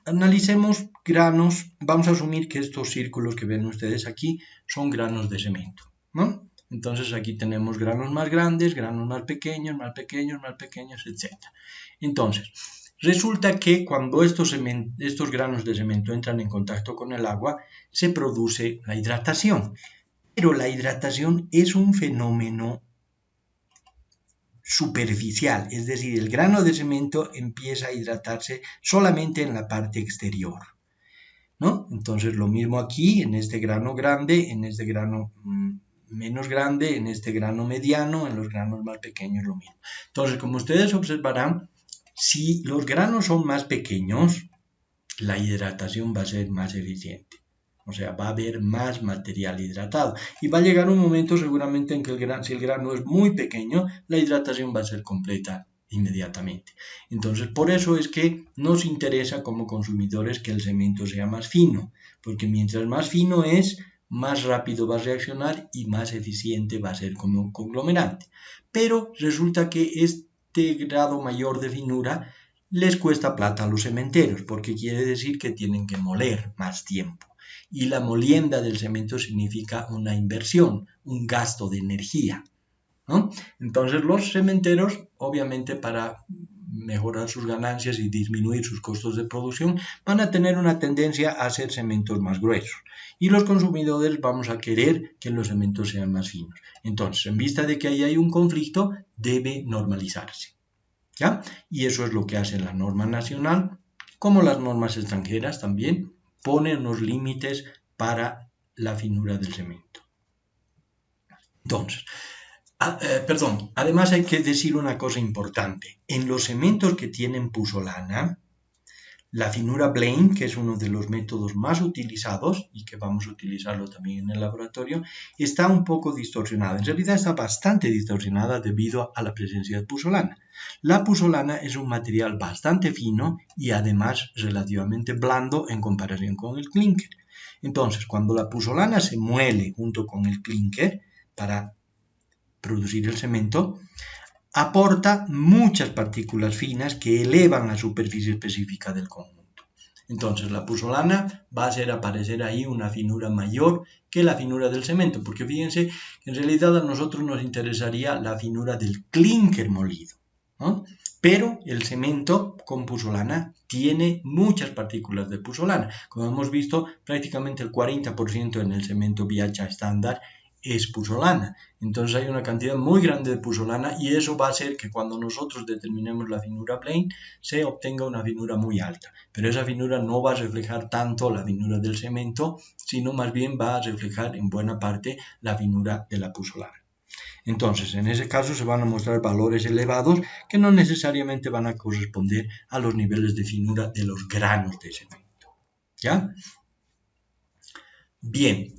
analicemos granos. Vamos a asumir que estos círculos que ven ustedes aquí son granos de cemento, ¿no? Entonces aquí tenemos granos más grandes, granos más pequeños, más pequeños, más pequeños, etc. Entonces, resulta que cuando estos granos de cemento entran en contacto con el agua, se produce la hidratación. Pero la hidratación es un fenómeno superficial, es decir, el grano de cemento empieza a hidratarse solamente en la parte exterior, ¿no? Entonces lo mismo aquí, en este grano grande, en este grano menos grande, en este grano mediano, en los granos más pequeños lo mismo. Entonces, como ustedes observarán, si los granos son más pequeños, la hidratación va a ser más eficiente. O sea, va a haber más material hidratado. Y va a llegar un momento seguramente en que si el grano es muy pequeño, la hidratación va a ser completa inmediatamente. Entonces, por eso es que nos interesa como consumidores que el cemento sea más fino, porque mientras más fino es, más rápido va a reaccionar y más eficiente va a ser como conglomerante. Pero resulta que este grado mayor de finura les cuesta plata a los cementeros, porque quiere decir que tienen que moler más tiempo. Y la molienda del cemento significa una inversión, un gasto de energía, ¿no? Entonces los cementeros, obviamente para mejorar sus ganancias y disminuir sus costos de producción, van a tener una tendencia a hacer cementos más gruesos. Y los consumidores vamos a querer que los cementos sean más finos. Entonces, en vista de que ahí hay un conflicto, debe normalizarse, ¿ya? Y eso es lo que hace la norma nacional, como las normas extranjeras también ponen unos límites para la finura del cemento. Entonces, además hay que decir una cosa importante. En los cementos que tienen puzzolana, la finura Blaine, que es uno de los métodos más utilizados y que vamos a utilizarlo también en el laboratorio, está un poco distorsionada. En realidad está bastante distorsionada debido a la presencia de puzzolana. La puzzolana es un material bastante fino y además relativamente blando en comparación con el clinker. Entonces, cuando la puzzolana se muele junto con el clinker para producir el cemento, aporta muchas partículas finas que elevan la superficie específica del conjunto. Entonces la puzzolana va a hacer aparecer ahí una finura mayor que la finura del cemento, porque fíjense que en realidad a nosotros nos interesaría la finura del clinker molido, ¿no? Pero el cemento con puzzolana tiene muchas partículas de puzzolana. Como hemos visto, prácticamente el 40% en el cemento Biacha estándar es puzzolana. Entonces hay una cantidad muy grande de puzzolana y eso va a hacer que cuando nosotros determinemos la finura Blaine se obtenga una finura muy alta. Pero esa finura no va a reflejar tanto la finura del cemento, sino más bien va a reflejar en buena parte la finura de la puzzolana. Entonces, en ese caso se van a mostrar valores elevados que no necesariamente van a corresponder a los niveles de finura de los granos de cemento. ¿Ya? Bien.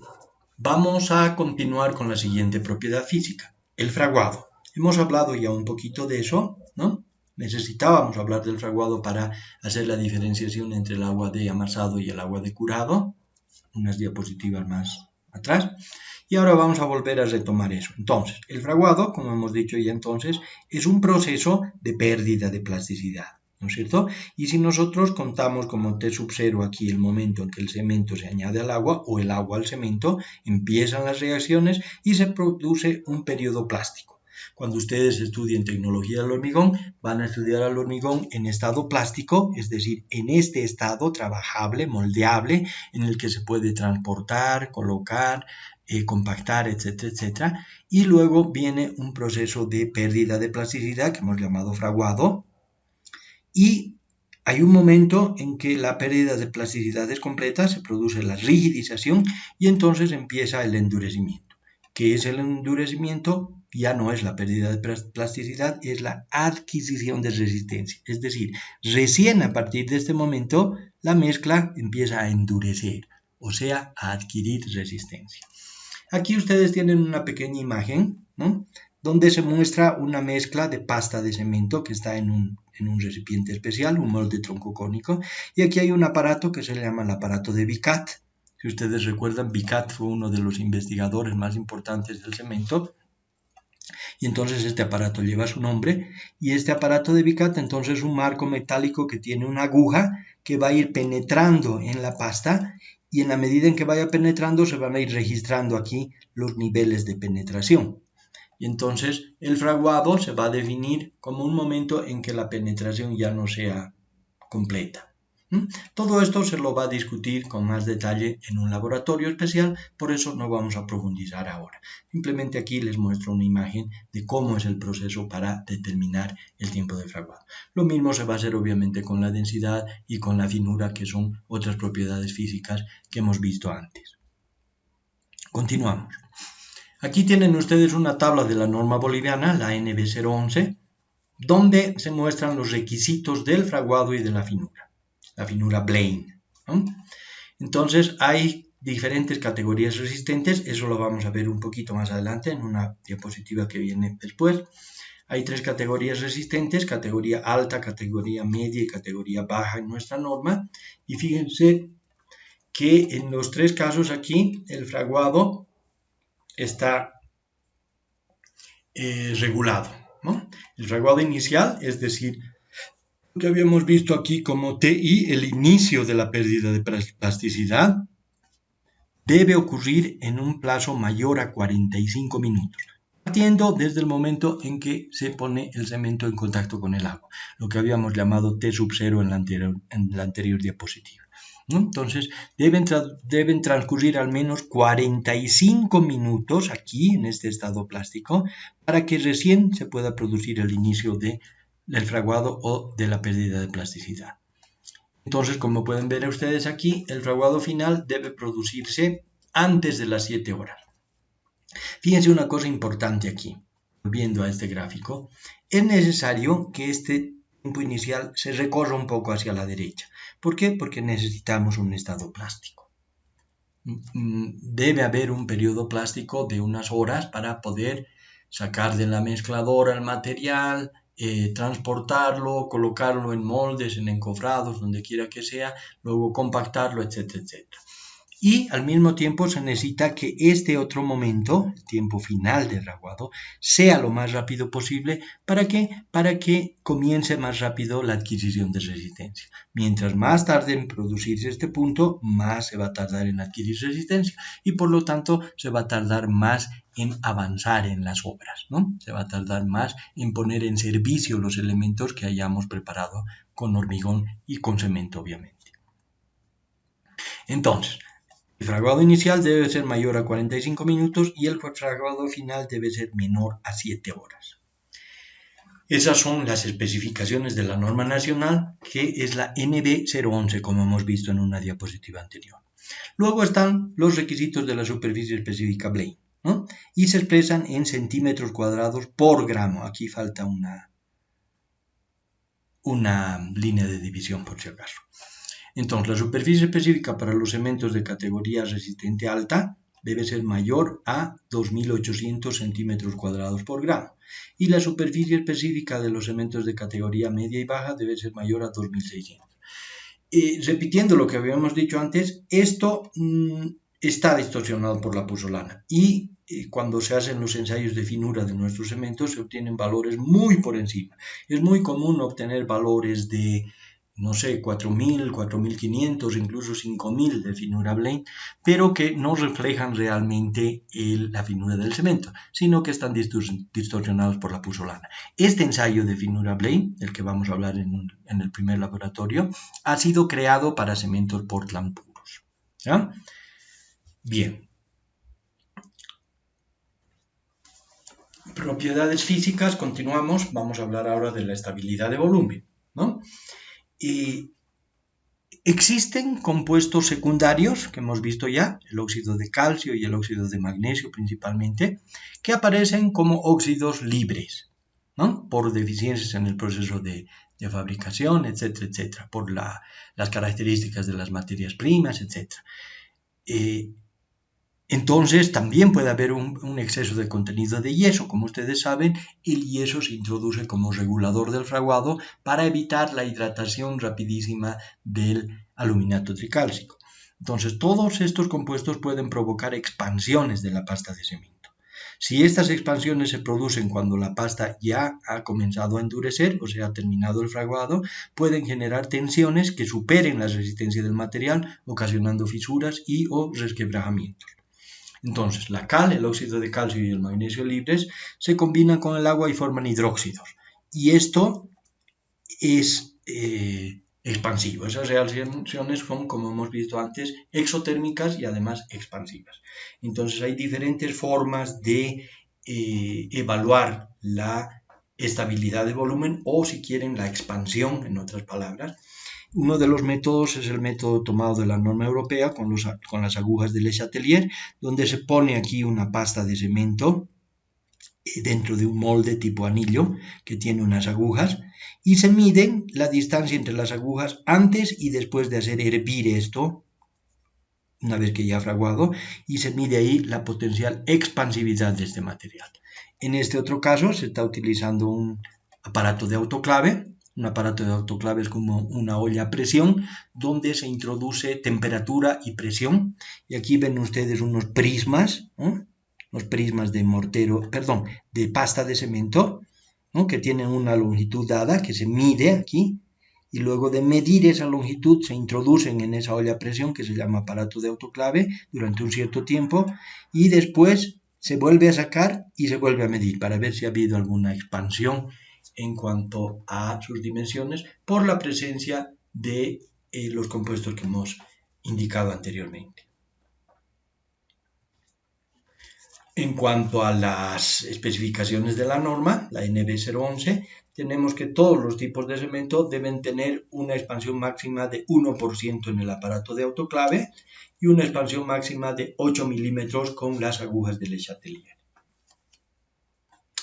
Vamos a continuar con la siguiente propiedad física, el fraguado. Hemos hablado ya un poquito de eso, ¿no? necesitábamos hablar del fraguado para hacer la diferenciación entre el agua de amasado y el agua de curado, unas diapositivas más atrás. Y ahora vamos a volver a retomar eso. Entonces, el fraguado, como hemos dicho ya entonces, es un proceso de pérdida de plasticidad, ¿no es cierto? Y si nosotros contamos como T sub 0 aquí el momento en que el cemento se añade al agua o el agua al cemento, empiezan las reacciones y se produce un periodo plástico. Cuando ustedes estudien tecnología del hormigón, van a estudiar al hormigón en estado plástico, es decir, en este estado trabajable, moldeable, en el que se puede transportar, colocar, compactar, etcétera, etcétera. Y luego viene un proceso de pérdida de plasticidad que hemos llamado fraguado. Y hay un momento en que la pérdida de plasticidad es completa, se produce la rigidización y entonces empieza el endurecimiento. ¿Qué es el endurecimiento? Ya no es la pérdida de plasticidad, es la adquisición de resistencia. Es decir, recién a partir de este momento la mezcla empieza a endurecer, o sea, a adquirir resistencia. Aquí ustedes tienen una pequeña imagen, ¿no?, donde se muestra una mezcla de pasta de cemento que está en un recipiente especial, un molde troncocónico, y aquí hay un aparato que se llama el aparato de Vicat. Si ustedes recuerdan, Vicat fue uno de los investigadores más importantes del cemento, y entonces este aparato lleva su nombre, y este aparato de Vicat entonces es un marco metálico que tiene una aguja que va a ir penetrando en la pasta, y en la medida en que vaya penetrando se van a ir registrando aquí los niveles de penetración. Y entonces el fraguado se va a definir como un momento en que la penetración ya no sea completa. Todo esto se lo va a discutir con más detalle en un laboratorio especial, por eso no vamos a profundizar ahora. Simplemente aquí les muestro una imagen de cómo es el proceso para determinar el tiempo de fraguado. Lo mismo se va a hacer obviamente con la densidad y con la finura, que son otras propiedades físicas que hemos visto antes. Continuamos. Aquí tienen ustedes una tabla de la norma boliviana, la NB 011, donde se muestran los requisitos del fraguado y de la finura Blaine, ¿no? Entonces hay diferentes categorías resistentes, eso lo vamos a ver un poquito más adelante en una diapositiva que viene después. Hay 3 categorías resistentes, categoría alta, categoría media y categoría baja en nuestra norma, y fíjense que en los 3 casos aquí el fraguado está regulado, ¿no? El fraguado inicial, es decir, lo que habíamos visto aquí como TI, el inicio de la pérdida de plasticidad, debe ocurrir en un plazo mayor a 45 minutos, partiendo desde el momento en que se pone el cemento en contacto con el agua, lo que habíamos llamado T sub 0 en la anterior diapositiva, ¿no? Entonces deben transcurrir al menos 45 minutos aquí en este estado plástico para que recién se pueda producir el inicio del fraguado o de la pérdida de plasticidad. Entonces, como pueden ver ustedes aquí, el fraguado final debe producirse antes de las 7 horas. Fíjense una cosa importante aquí, volviendo a este gráfico, es necesario que este tiempo inicial se recorra un poco hacia la derecha. ¿Por qué? Porque necesitamos un estado plástico. Debe haber un periodo plástico de unas horas para poder sacar de la mezcladora el material, transportarlo, colocarlo en moldes, en encofrados, donde quiera que sea, luego compactarlo, etcétera, etcétera. Y al mismo tiempo se necesita que este otro momento, el tiempo final del fraguado, sea lo más rápido posible. ¿Para qué? Para que comience más rápido la adquisición de resistencia. Mientras más tarde en producirse este punto, más se va a tardar en adquirir resistencia y por lo tanto se va a tardar más en avanzar en las obras, ¿no? Se va a tardar más en poner en servicio los elementos que hayamos preparado con hormigón y con cemento, obviamente. Entonces, el fraguado inicial debe ser mayor a 45 minutos y el fraguado final debe ser menor a 7 horas. Esas son las especificaciones de la norma nacional, que es la NB 011, como hemos visto en una diapositiva anterior. Luego están los requisitos de la superficie específica Blaine, ¿no? Y se expresan en centímetros cuadrados por gramo. Aquí falta una línea de división por si acaso. Entonces, la superficie específica para los cementos de categoría resistente alta debe ser mayor a 2.800 centímetros cuadrados por gramo y la superficie específica de los cementos de categoría media y baja debe ser mayor a 2.600. Repitiendo lo que habíamos dicho antes, esto está distorsionado por la puzzolana y cuando se hacen los ensayos de finura de nuestros cementos se obtienen valores muy por encima. Es muy común obtener valores de, no sé, 4.000, 4.500, incluso 5.000 de finura Blaine, pero que no reflejan realmente la finura del cemento, sino que están distorsionados por la puzzolana. Este ensayo de finura Blaine, del que vamos a hablar en el primer laboratorio, ha sido creado para cementos Portland puros. ¿Ya? Bien. Propiedades físicas, continuamos, vamos a hablar ahora de la estabilidad de volumen, ¿no? Existen compuestos secundarios, que hemos visto ya, el óxido de calcio y el óxido de magnesio principalmente, que aparecen como óxidos libres, ¿no? Por deficiencias en el proceso de fabricación, etcétera, etcétera, por las características de las materias primas, etcétera. Entonces también puede haber un exceso de contenido de yeso. Como ustedes saben, el yeso se introduce como regulador del fraguado para evitar la hidratación rapidísima del aluminato tricálcico. Entonces todos estos compuestos pueden provocar expansiones de la pasta de cemento. Si estas expansiones se producen cuando la pasta ya ha comenzado a endurecer, o sea, ha terminado el fraguado, pueden generar tensiones que superen la resistencia del material, ocasionando fisuras y o resquebrajamientos. Entonces, la cal, el óxido de calcio y el magnesio libres se combinan con el agua y forman hidróxidos. Y esto es expansivo. Esas reacciones son, como hemos visto antes, exotérmicas y además expansivas. Entonces, hay diferentes formas de evaluar la estabilidad de volumen o, si quieren, la expansión, en otras palabras. Uno de los métodos es el método tomado de la norma europea con las agujas de Le Chatelier, donde se pone aquí una pasta de cemento dentro de un molde tipo anillo que tiene unas agujas y se miden la distancia entre las agujas antes y después de hacer hervir esto, una vez que ya ha fraguado, y se mide ahí la potencial expansividad de este material. En este otro caso se está utilizando un aparato de autoclave. Un aparato de autoclave es como una olla a presión donde se introduce temperatura y presión. Y aquí ven ustedes unos prismas, ¿no? Los prismas de de pasta de cemento, ¿no? Que tienen una longitud dada que se mide aquí. Y luego de medir esa longitud se introducen en esa olla a presión que se llama aparato de autoclave durante un cierto tiempo y después se vuelve a sacar y se vuelve a medir para ver si ha habido alguna expansión en cuanto a sus dimensiones por la presencia de los compuestos que hemos indicado anteriormente. En cuanto a las especificaciones de la norma, la NB 011, tenemos que todos los tipos de cemento deben tener una expansión máxima de 1% en el aparato de autoclave y una expansión máxima de 8 milímetros con las agujas de Le Chatelier.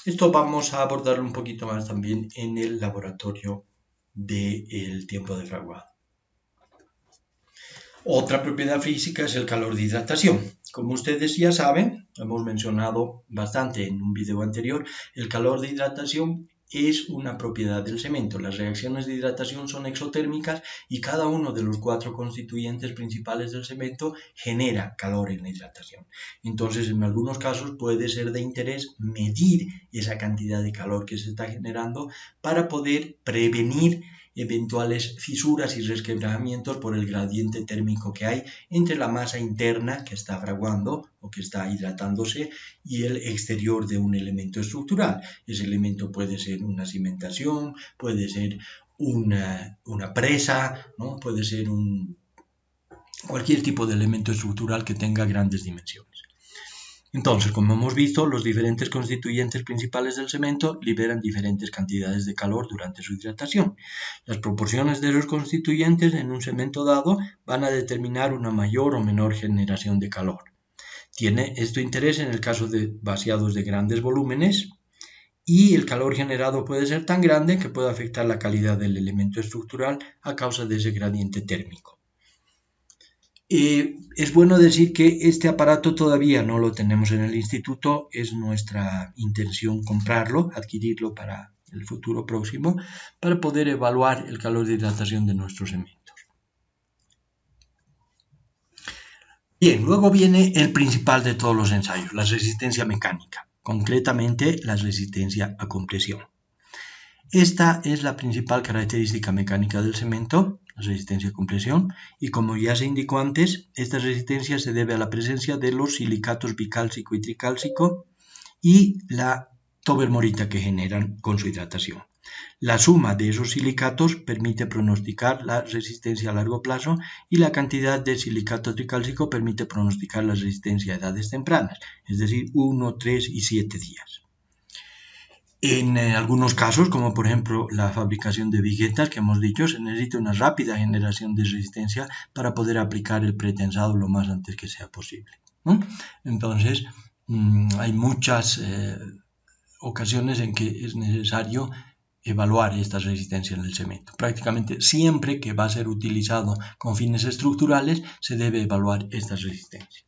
Esto vamos a abordarlo un poquito más también en el laboratorio del tiempo de fraguado. Otra propiedad física es el calor de hidratación. Como ustedes ya saben, hemos mencionado bastante en un video anterior, el calor de hidratación es una propiedad del cemento. Las reacciones de hidratación son exotérmicas y cada uno de los 4 constituyentes principales del cemento genera calor en la hidratación. Entonces, en algunos casos puede ser de interés medir esa cantidad de calor que se está generando para poder prevenir eventuales fisuras y resquebrajamientos por el gradiente térmico que hay entre la masa interna que está fraguando o que está hidratándose y el exterior de un elemento estructural. Ese elemento puede ser una cimentación, puede ser una presa, ¿no? Puede ser cualquier tipo de elemento estructural que tenga grandes dimensiones. Entonces, como hemos visto, los diferentes constituyentes principales del cemento liberan diferentes cantidades de calor durante su hidratación. Las proporciones de los constituyentes en un cemento dado van a determinar una mayor o menor generación de calor. Tiene esto interés en el caso de vaciados de grandes volúmenes y el calor generado puede ser tan grande que puede afectar la calidad del elemento estructural a causa de ese gradiente térmico. Es bueno decir que este aparato todavía no lo tenemos en el instituto, es nuestra intención comprarlo, adquirirlo para el futuro próximo, para poder evaluar el calor de hidratación de nuestros cementos. Bien, luego viene el principal de todos los ensayos, la resistencia mecánica, concretamente la resistencia a compresión. Esta es la principal característica mecánica del cemento, la resistencia a compresión, y como ya se indicó antes, esta resistencia se debe a la presencia de los silicatos bicálcico y tricálcico y la tobermorita que generan con su hidratación. La suma de esos silicatos permite pronosticar la resistencia a largo plazo y la cantidad de silicato tricálcico permite pronosticar la resistencia a edades tempranas, es decir, 1, 3 y 7 días. En algunos casos, como por ejemplo la fabricación de viguetas que hemos dicho, se necesita una rápida generación de resistencia para poder aplicar el pretensado lo más antes que sea posible, ¿no? Entonces, hay muchas ocasiones en que es necesario evaluar esta resistencia en el cemento. Prácticamente siempre que va a ser utilizado con fines estructurales se debe evaluar esta resistencia.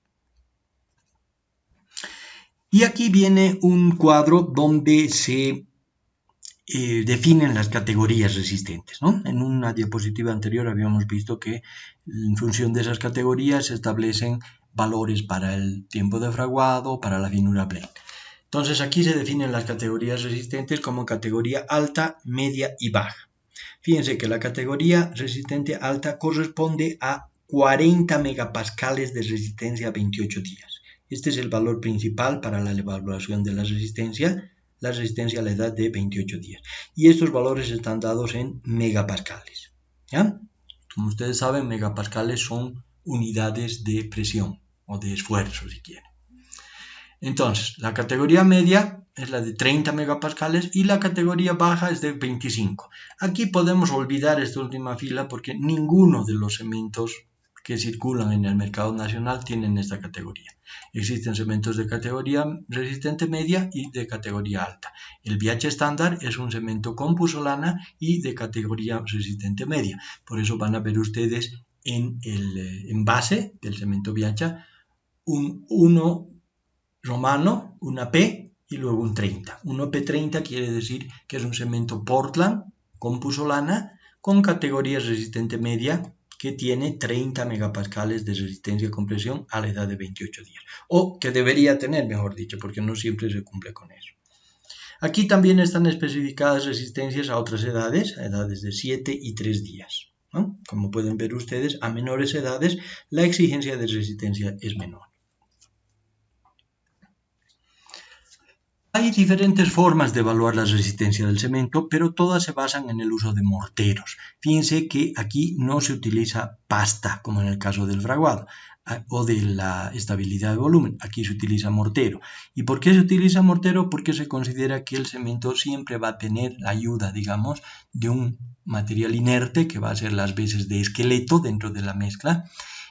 Y aquí viene un cuadro donde se definen las categorías resistentes, ¿no? En una diapositiva anterior habíamos visto que en función de esas categorías se establecen valores para el tiempo de fraguado, para la finura blend. Entonces aquí se definen las categorías resistentes como categoría alta, media y baja. Fíjense que la categoría resistente alta corresponde a 40 megapascales de resistencia a 28 días. Este es el valor principal para la evaluación de la resistencia a la edad de 28 días. Y estos valores están dados en megapascales, ¿ya? Como ustedes saben, megapascales son unidades de presión o de esfuerzo, si quieren. Entonces, la categoría media es la de 30 megapascales y la categoría baja es de 25. Aquí podemos olvidar esta última fila porque ninguno de los cementos que circulan en el mercado nacional tienen esta categoría. Existen cementos de categoría resistente media y de categoría alta. El BH estándar es un cemento con pusolana y de categoría resistente media. Por eso van a ver ustedes en el envase del cemento BH un 1 romano, una P y luego un 30. 1P30 quiere decir que es un cemento Portland con pusolana con categoría resistente media que tiene 30 megapascales de resistencia a compresión a la edad de 28 días. O que debería tener, mejor dicho, porque no siempre se cumple con eso. Aquí también están especificadas resistencias a otras edades, a edades de 7 y 3 días, ¿no? Como pueden ver ustedes, a menores edades la exigencia de resistencia es menor. Hay diferentes formas de evaluar la resistencia del cemento, pero todas se basan en el uso de morteros. Fíjense que aquí no se utiliza pasta, como en el caso del fraguado, o de la estabilidad de volumen. Aquí se utiliza mortero. ¿Y por qué se utiliza mortero? Porque se considera que el cemento siempre va a tener la ayuda, digamos, de un material inerte que va a ser las veces de esqueleto dentro de la mezcla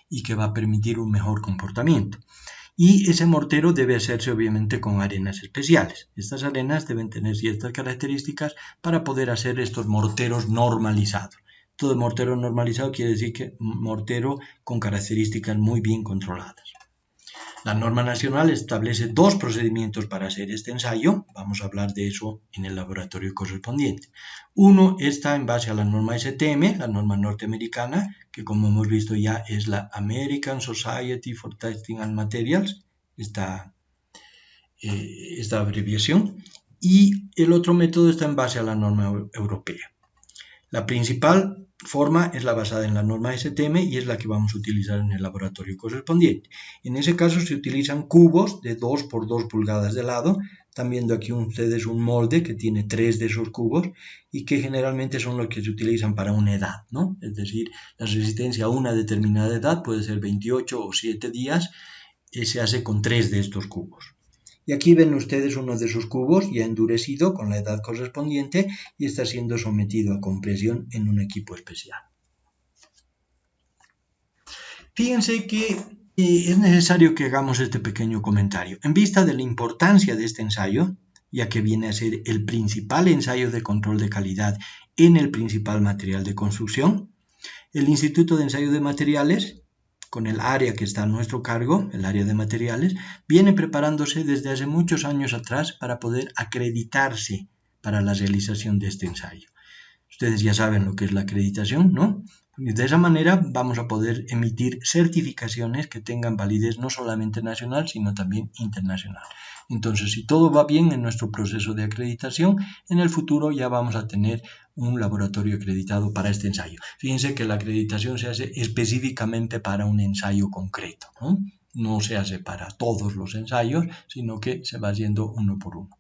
y que va a permitir un mejor comportamiento. Y ese mortero debe hacerse obviamente con arenas especiales. Estas arenas deben tener ciertas características para poder hacer estos morteros normalizados. Todo mortero normalizado quiere decir que mortero con características muy bien controladas. La norma nacional establece 2 procedimientos para hacer este ensayo. Vamos a hablar de eso en el laboratorio correspondiente. Uno está en base a la norma STM, la norma norteamericana, que como hemos visto ya es la American Society for Testing and Materials, esta abreviación. Y el otro método está en base a la norma europea. La principal forma es la basada en la norma STM y es la que vamos a utilizar en el laboratorio correspondiente. En ese caso se utilizan cubos de 2 por 2 pulgadas de lado. Están viendo aquí ustedes un molde que tiene 3 de esos cubos y que generalmente son los que se utilizan para una edad, ¿no? Es decir, la resistencia a una determinada edad puede ser 28 o 7 días y se hace con 3 de estos cubos. Y aquí ven ustedes uno de esos cubos ya endurecido con la edad correspondiente y está siendo sometido a compresión en un equipo especial. Fíjense que es necesario que hagamos este pequeño comentario. En vista de la importancia de este ensayo, ya que viene a ser el principal ensayo de control de calidad en el principal material de construcción, el Instituto de Ensayo de Materiales con el área que está a nuestro cargo, el área de materiales, viene preparándose desde hace muchos años atrás para poder acreditarse para la realización de este ensayo. Ustedes ya saben lo que es la acreditación, ¿no? Y de esa manera vamos a poder emitir certificaciones que tengan validez no solamente nacional, sino también internacional. Entonces, si todo va bien en nuestro proceso de acreditación, en el futuro ya vamos a tener un laboratorio acreditado para este ensayo. Fíjense que la acreditación se hace específicamente para un ensayo concreto, ¿no? No se hace para todos los ensayos, sino que se va haciendo uno por uno.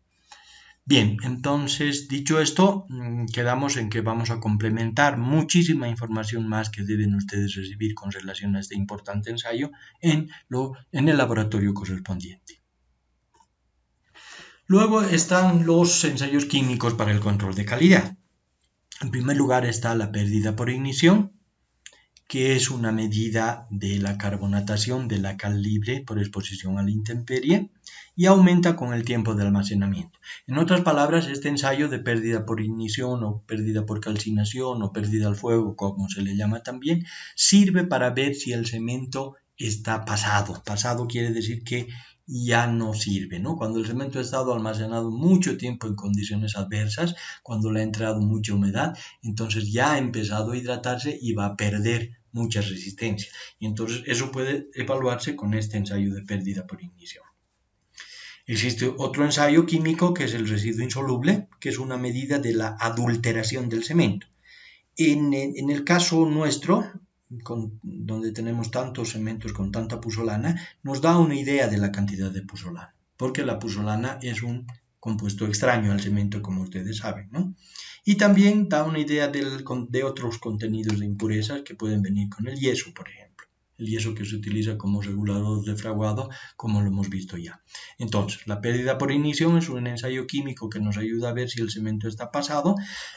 Bien, entonces, dicho esto, quedamos en que vamos a complementar muchísima información más que deben ustedes recibir con relación a este importante ensayo en el laboratorio correspondiente. Luego están los ensayos químicos para el control de calidad. En primer lugar está la pérdida por ignición, que es una medida de la carbonatación de la cal libre por exposición a la intemperie y aumenta con el tiempo de almacenamiento. En otras palabras, este ensayo de pérdida por ignición o pérdida por calcinación o pérdida al fuego, como se le llama también, sirve para ver si el cemento está pasado. Pasado quiere decir que ya no sirve, ¿no? Cuando el cemento ha estado almacenado mucho tiempo en condiciones adversas, cuando le ha entrado mucha humedad, entonces ya ha empezado a hidratarse y va a perder mucha resistencia. Y entonces eso puede evaluarse con este ensayo de pérdida por ignición. Existe otro ensayo químico que es el residuo insoluble, que es una medida de la adulteración del cemento. En el caso nuestro, donde tenemos tantos cementos con tanta puzzolana, nos da una idea de la cantidad de puzzolana, porque la puzzolana es un compuesto extraño al cemento, como ustedes saben, ¿no? Y también da una idea de otros contenidos de impurezas que pueden venir con el yeso, por ejemplo. El yeso que se utiliza como regulador de fraguado, como lo hemos visto ya. Entonces, la pérdida por ignición es un ensayo químico que nos ayuda a ver si el cemento está pasado.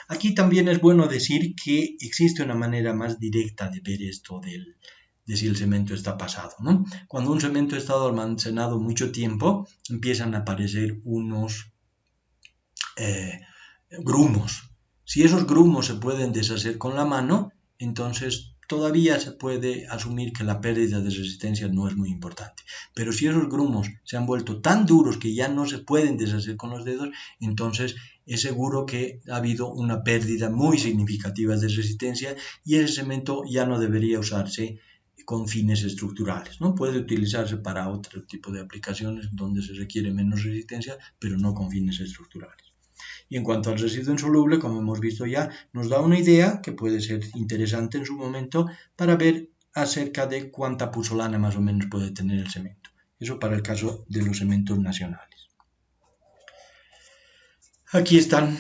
Aquí también es bueno decir que existe una manera más directa de ver esto de si el cemento está pasado, ¿no? Cuando un cemento ha estado almacenado mucho tiempo, empiezan a aparecer unos grumos. Si esos grumos se pueden deshacer con la mano, entonces todavía se puede asumir que la pérdida de resistencia no es muy importante. Pero si esos grumos se han vuelto tan duros que ya no se pueden deshacer con los dedos, entonces es seguro que ha habido una pérdida muy significativa de resistencia y ese cemento ya no debería usarse con fines estructurales, ¿no? Puede utilizarse para otro tipo de aplicaciones donde se requiere menos resistencia, pero no con fines estructurales. Y en cuanto al residuo insoluble, como hemos visto ya, nos da una idea que puede ser interesante en su momento para ver acerca de cuánta puzzolana más o menos puede tener el cemento. Eso para el caso de los cementos nacionales. Aquí están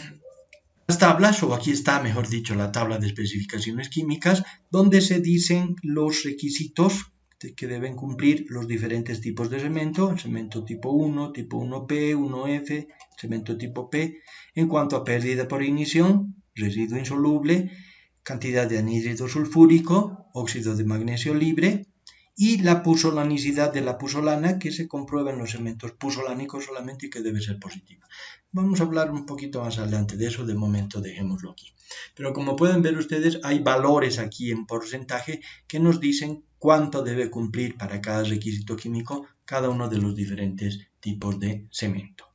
las tablas, o aquí está, mejor dicho, la tabla de especificaciones químicas, donde se dicen los requisitos que deben cumplir los diferentes tipos de cemento, el cemento tipo 1, tipo 1P, 1F, cemento tipo P, en cuanto a pérdida por ignición, residuo insoluble, cantidad de anhídrido sulfúrico, óxido de magnesio libre y la puzzolanicidad de la puzzolana que se comprueba en los cementos puzzolánicos solamente y que debe ser positiva. Vamos a hablar un poquito más adelante de eso, de momento dejémoslo aquí. Pero como pueden ver ustedes, hay valores aquí en porcentaje que nos dicen cuánto debe cumplir para cada requisito químico cada uno de los diferentes tipos de cemento.